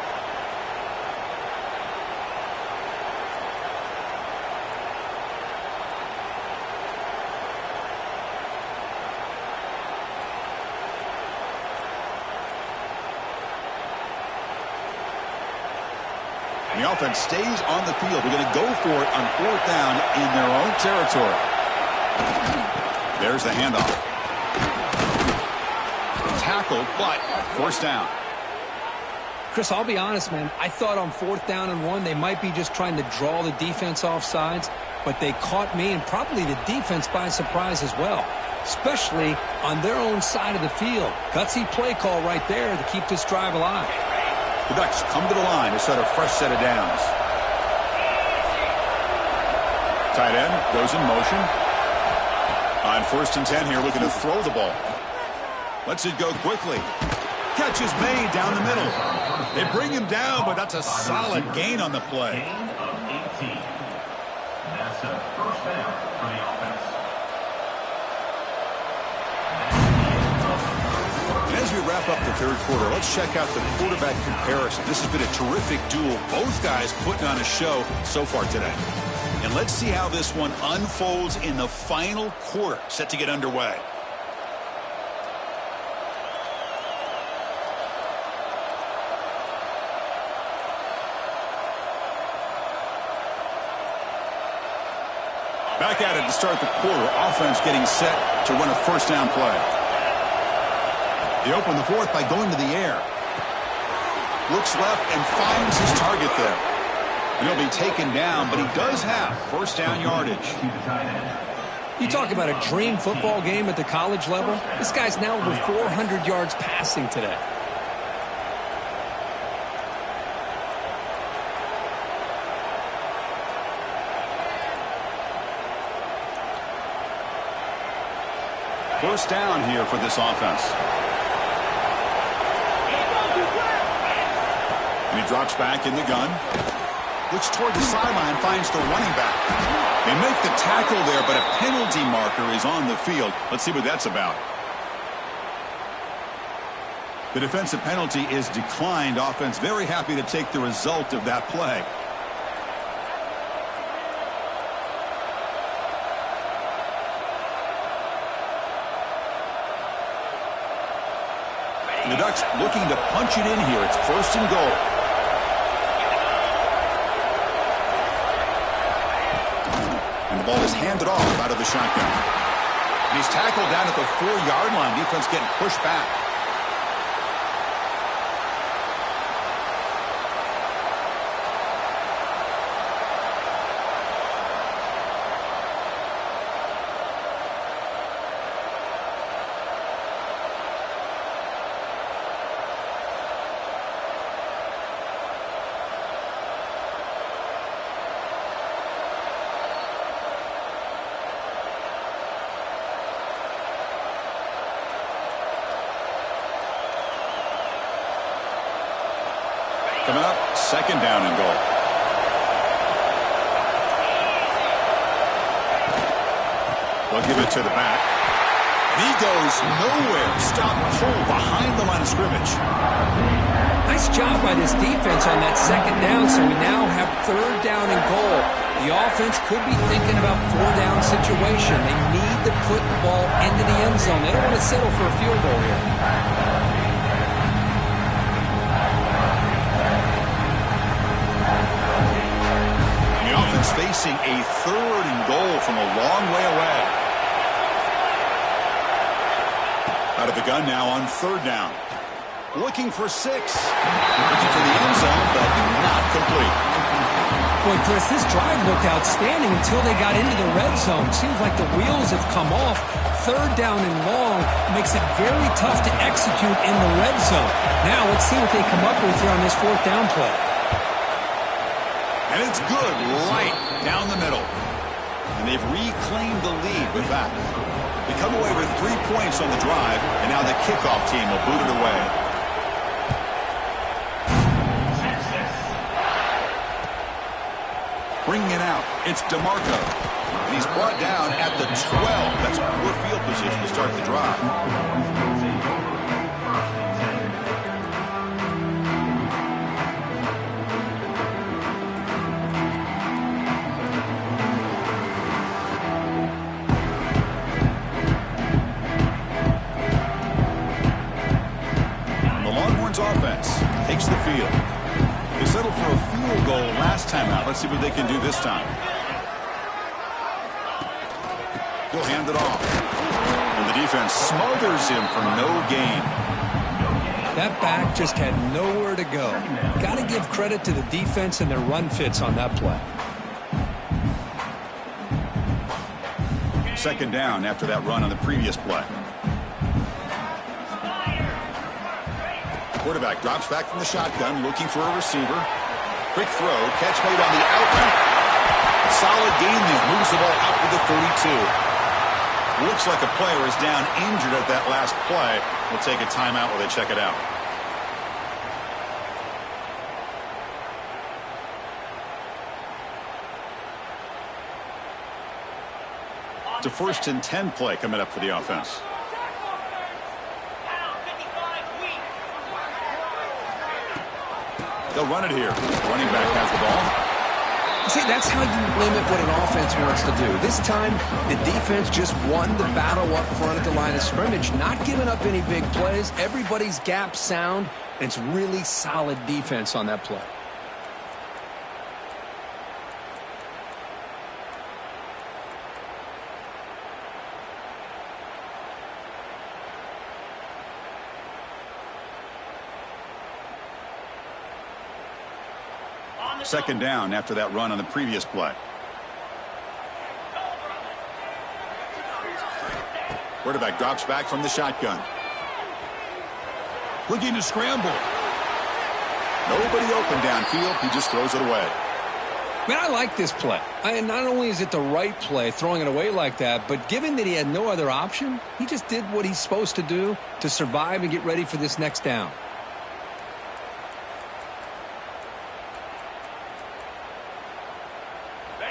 The offense stays on the field. They're going to go for it on fourth down in their own territory. There's the handoff. Tackled, but first down. Chris, I'll be honest, man. I thought on fourth down and one, they might be just trying to draw the defense off sides, but they caught me and probably the defense by surprise as well, especially on their own side of the field. Gutsy play call right there to keep this drive alive. The Ducks come to the line to set a fresh set of downs. Tight end goes in motion. On 1st and 10 here, looking to throw the ball. Lets it go quickly. Catch is made down the middle. They bring him down, but that's a solid gain on the play. Gain of 18. That's a first down for the offense. As we wrap up the third quarter, let's check out the quarterback comparison. This has been a terrific duel. Both guys putting on a show so far today. And let's see how this one unfolds in the final quarter, set to get underway. Back at it to start the quarter. Offense getting set to run a first down play. They open the fourth by going to the air. Looks left and finds his target there. And he'll be taken down, but he does have first down yardage. You talk about a dream football game at the college level. This guy's now over 400 yards passing today. First down here for this offense. And he drops back in the gun. Looks toward the sideline, finds the running back. They make the tackle there, but a penalty marker is on the field. Let's see what that's about. The defensive penalty is declined. Offense very happy to take the result of that play. The Ducks looking to punch it in here. It's first and goal. And the ball is handed off out of the shotgun. And he's tackled down at the 4-yard line. Defense getting pushed back. Coming up, second down and goal. They'll give it to the back. And he goes nowhere. Stop pull behind the line of scrimmage. Nice job by this defense on that second down, so we now have third down and goal. The offense could be thinking about 4-down situation. They need to put the ball into the end zone. They don't want to settle for a field goal here. Facing a third and goal from a long way away. Out of the gun now on third down. Looking for 6. Looking for the end zone, but not complete. Boy, Chris, this drive looked outstanding until they got into the red zone. Seems like the wheels have come off. Third down and long makes it very tough to execute in the red zone. Now let's see what they come up with here on this fourth down play. And it's good right down the middle. And they've reclaimed the lead with that. They come away with 3 points on the drive, and now the kickoff team will boot it away. Bringing it out, it's DeMarco. And he's brought down at the 12. That's poor field position to start the drive. Offense takes the field. They settled for a field goal last time out. Let's see what they can do this time. He'll hand it off. And the defense smothers him for no gain. That back just had nowhere to go. Got to give credit to the defense and their run fits on that play. Second down after that run on the previous play. Quarterback drops back from the shotgun, looking for a receiver. Quick throw, catch made on the out route. Solid gain there, moves the ball out to the 32. Looks like a player is down injured at that last play. We'll take a timeout while they check it out. It's a 1st and 10 play coming up for the offense. They'll run it here. The running back has the ball. See, that's how you limit what an offense wants to do. This time, the defense just won the battle up front at the line of scrimmage, not giving up any big plays. Everybody's gap sound, and it's really solid defense on that play. Second down after that run on the previous play. Quarterback drops back from the shotgun. Looking to scramble. Nobody open downfield. He just throws it away. Man, I like this play. Not only is it the right play, throwing it away like that, but given that he had no other option, he just did what he's supposed to do to survive and get ready for this next down.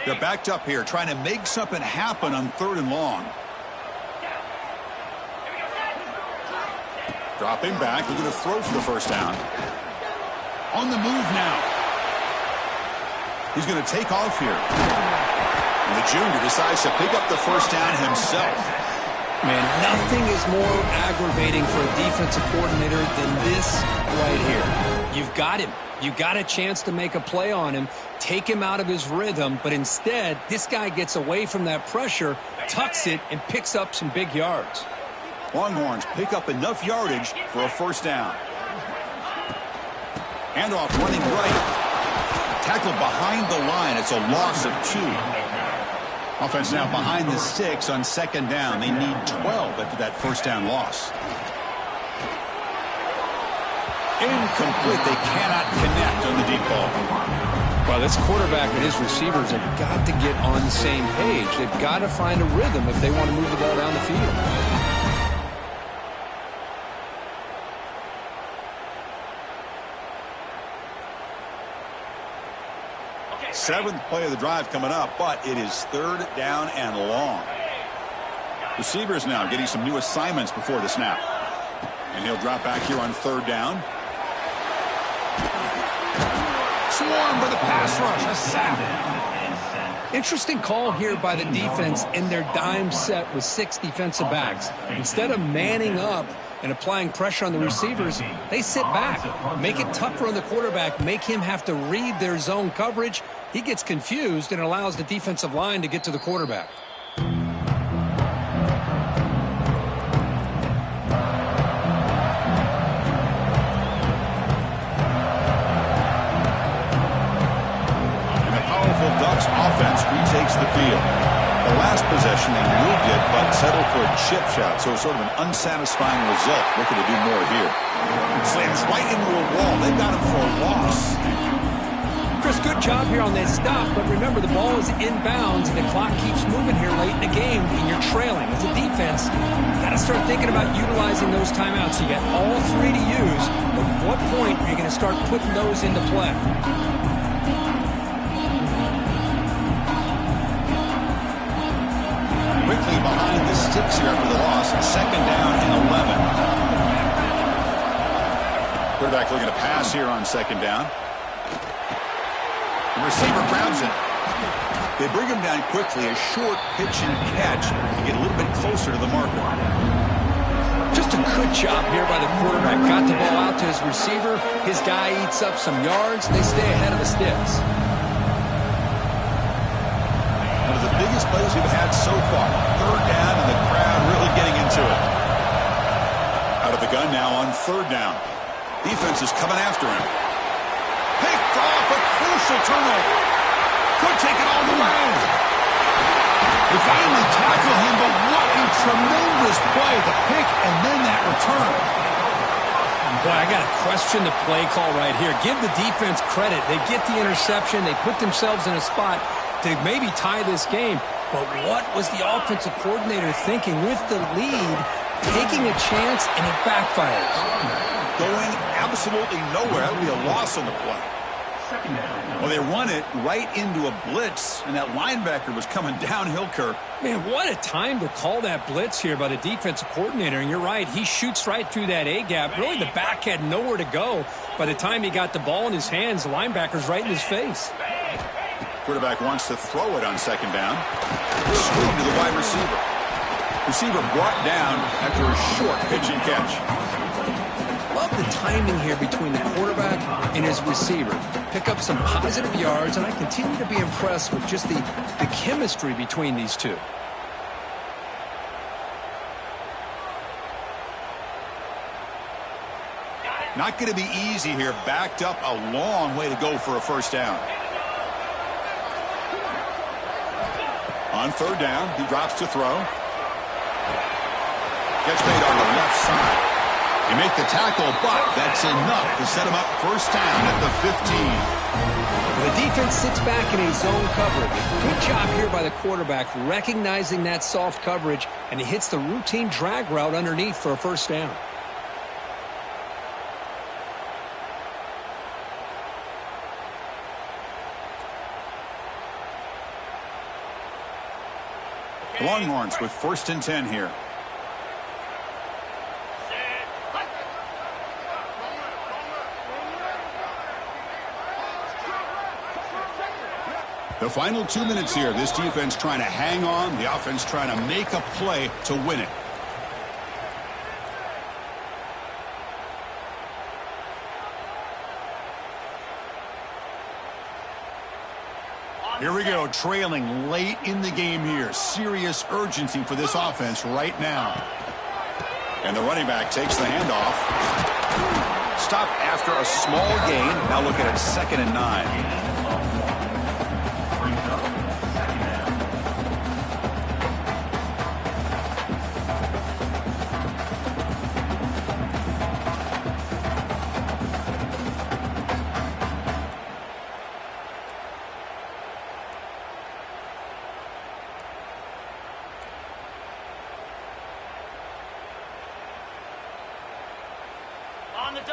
They're backed up here, trying to make something happen on 3rd and long. Dropping back, looking to throw for the first down. On the move now. He's going to take off here. And the junior decides to pick up the first down himself. Man, nothing is more aggravating for a defensive coordinator than this right here. You've got him. You got a chance to make a play on him, take him out of his rhythm, but instead, this guy gets away from that pressure, tucks it, and picks up some big yards. Longhorns pick up enough yardage for a first down. Handoff running right. Tackled behind the line. It's a loss of 2. Offense now behind the 6 on 2nd down. They need 12 after that first down loss. Incomplete. They cannot connect on the deep ball. Well, this quarterback and his receivers have got to get on the same page. They've got to find a rhythm if they want to move the ball down the field. 7th play of the drive coming up, but it is 3rd down and long. Receivers now getting some new assignments before the snap. And he'll drop back here on 3rd down. Swarmed by the pass rush. A sack. Interesting call here by the defense in their dime set with 6 defensive backs. Instead of manning up and applying pressure on the receivers, they sit back, make it tougher on the quarterback, make him have to read their zone coverage. He gets confused and allows the defensive line to get to the quarterback. And the powerful Ducks offense retakes the field. The last possession they moved it but settled for a chip shot, so sort of an unsatisfying result. Looking to do more here. Slams right into a wall. They got him for a loss. Chris, good job here on that stop, but remember the ball is inbounds and the clock keeps moving here late in the game and you're trailing. As a defense, you got to start thinking about utilizing those timeouts. You got all 3 to use, but at what point are you going to start putting those into play? Quickly behind the sticks here after the loss. 2nd down and 11. Quarterback looking to pass here on 2nd down. The receiver grabs it. They bring him down quickly. A short pitch and catch to get a little bit closer to the marker. Just a good job here by the quarterback. Got the ball out to his receiver. His guy eats up some yards. They stay ahead of the sticks. One of the biggest plays we've had so far. 3rd down and the crowd really getting into it. Out of the gun now on 3rd down. Defense is coming after him. Picked off, a crucial turnover. Could take it all the way. They finally tackle him, but what a tremendous play. The pick and then that return. Boy, I got to question the play call right here. Give the defense credit. They get the interception. They put themselves in a spot to maybe tie this game. But what was the offensive coordinator thinking with the lead, taking a chance, and it backfires? Going absolutely nowhere. That would be a loss on the play. Well, they run it right into a blitz, and that linebacker was coming downhill, Kirk. Man, what a time to call that blitz here by the defensive coordinator. And you're right, he shoots right through that A-gap. Really, the back had nowhere to go. By the time he got the ball in his hands, the linebacker's right in his face. Quarterback wants to throw it on 2nd down. Screen to the wide receiver. Receiver brought down after a short pitch and catch. Love the timing here between the quarterback and his receiver. Pick up some positive yards, and I continue to be impressed with just the chemistry between these two. Not going to be easy here. Backed up a long way to go for a first down. On 3rd down, he drops to throw. Gets made on the left side. You make the tackle, but that's enough to set him up first down at the 15. The defense sits back in a zone coverage. Good job here by the quarterback recognizing that soft coverage, and he hits the routine drag route underneath for a first down. Longhorns with 1st and 10 here. The final 2 minutes here. This defense trying to hang on. The offense trying to make a play to win it. Here we go, trailing late in the game here. Serious urgency for this offense right now. And the running back takes the handoff. Stop after a small gain. Now look at it, 2nd and 9.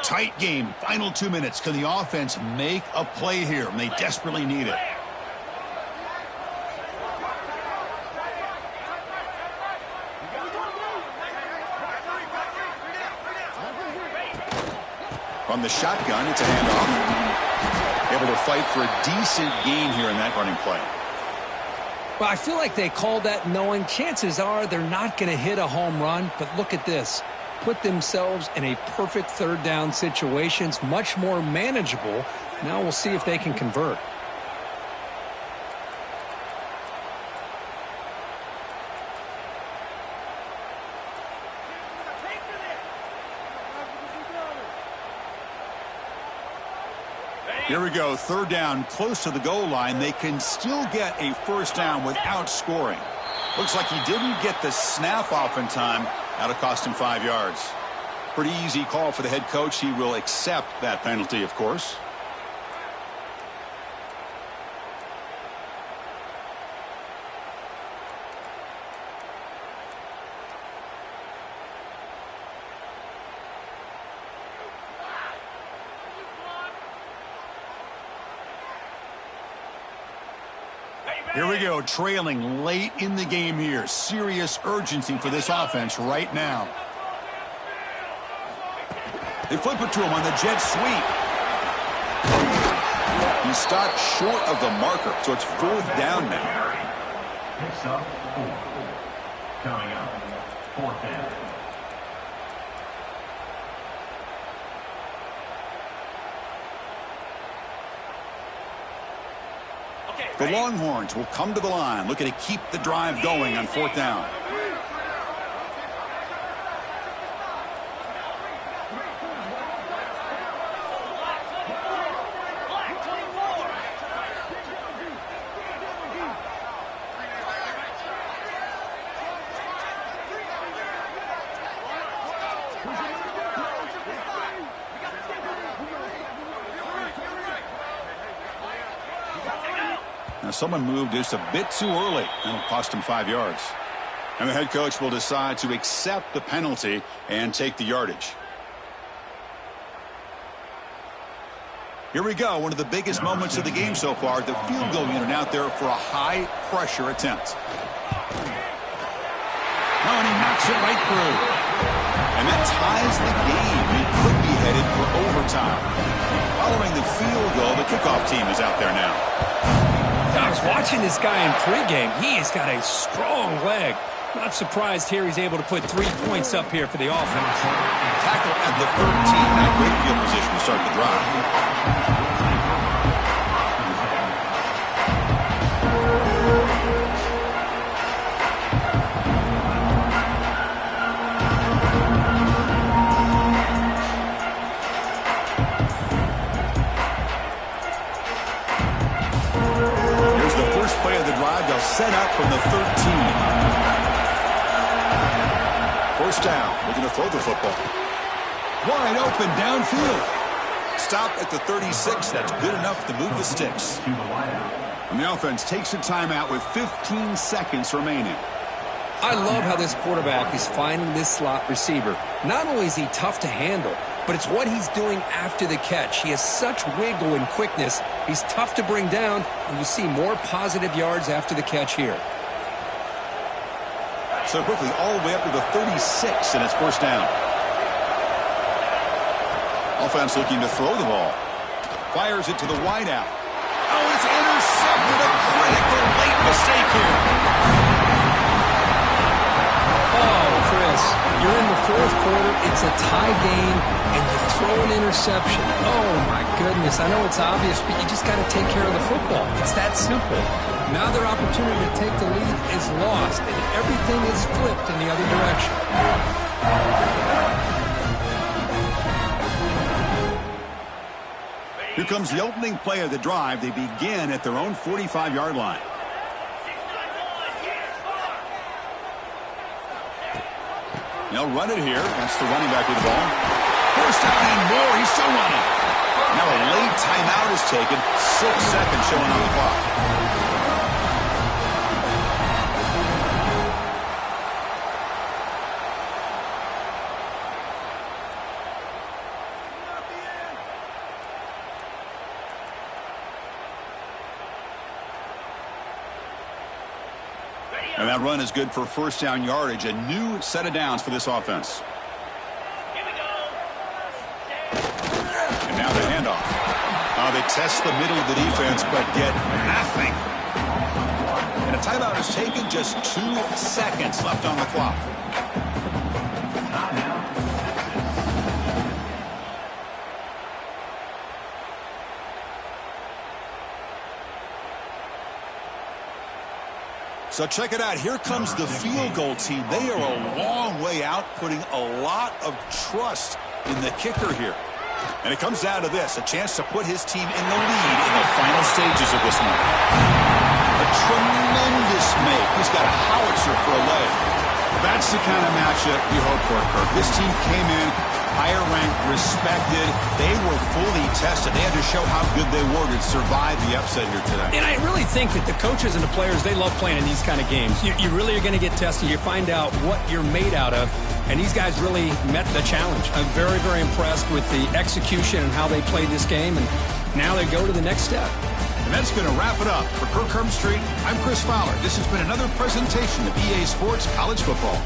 Tight game, final 2 minutes. Can the offense make a play here? And they desperately need it. From the shotgun, it's a handoff. Able to fight for a decent gain here in that running play. Well, I feel like they called that knowing chances are they're not going to hit a home run, but look at this. Put themselves in a perfect 3rd down situation. It's much more manageable. Now we'll see if they can convert. Here we go, 3rd down, close to the goal line. They can still get a first down without scoring. Looks like he didn't get the snap off in time. That'll cost him 5 yards. Pretty easy call for the head coach. He will accept that penalty, of course. Here we go, trailing late in the game here. Serious urgency for this offense right now. They flip it to him on the jet sweep. He stopped short of the marker, so it's 4th down now. Picks up 4. Coming up, 4th down. The Longhorns will come to the line, looking to keep the drive going on 4th down. Now someone moved just a bit too early. That'll cost him 5 yards. And the head coach will decide to accept the penalty and take the yardage. Here we go, one of the biggest moments of the game so far. The field goal unit out there for a high-pressure attempt. Oh, and he knocks it right through. And that ties the game. It could be headed for overtime. Following the field goal, the kickoff team is out there now. I was watching this guy in pregame. He has got a strong leg. Not surprised here he's able to put 3 points up here for the offense. Tackle at the 13. Not great field position to start the drive. Set up from the 13. First down. Looking to throw the football. Wide open downfield. Stop at the 36. That's good enough to move the sticks. And the offense takes a timeout with 15 seconds remaining. I love how this quarterback is finding this slot receiver. Not only is he tough to handle, but it's what he's doing after the catch. He has such wiggle and quickness. He's tough to bring down, and you see more positive yards after the catch here. So quickly all the way up to the 36, and it's first down. Offense looking to throw the ball. Fires it to the wideout. Oh, it's intercepted. A critical late mistake here. Oh, Chris, you're in the fourth quarter. It's a tie game, and you throw an interception. Oh, my goodness. I know it's obvious, but you just got to take care of the football. It's that simple. Now their opportunity to take the lead is lost, and everything is flipped in the other direction. Here comes the opening play of the drive. They begin at their own 45-yard line. They'll run it here. That's the running back with the ball. First down and more. He's still running. Now a late timeout is taken. 6 seconds showing on the clock. And that run is good for first down yardage. A new set of downs for this offense. And now the handoff. They test the middle of the defense, but get nothing. And a timeout is taken. Just 2 seconds left on the clock. So check it out. Here comes the field goal team. They are a long way out, putting a lot of trust in the kicker here. And it comes down to this, a chance to put his team in the lead in the final stages of this one. A tremendous make. He's got a howitzer for a leg. That's the kind of matchup you hope for, Kirk. This team came in higher ranked, respected. They were fully tested. They had to show how good they were to survive the upset here today. And I really think that the coaches and the players, they love playing in these kind of games. You really are going to get tested. You find out what you're made out of. And these guys really met the challenge. I'm very, very impressed with the execution and how they played this game. And now they go to the next step. And that's going to wrap it up. For Kirk Herbstreit, I'm Chris Fowler. This has been another presentation of EA Sports College Football.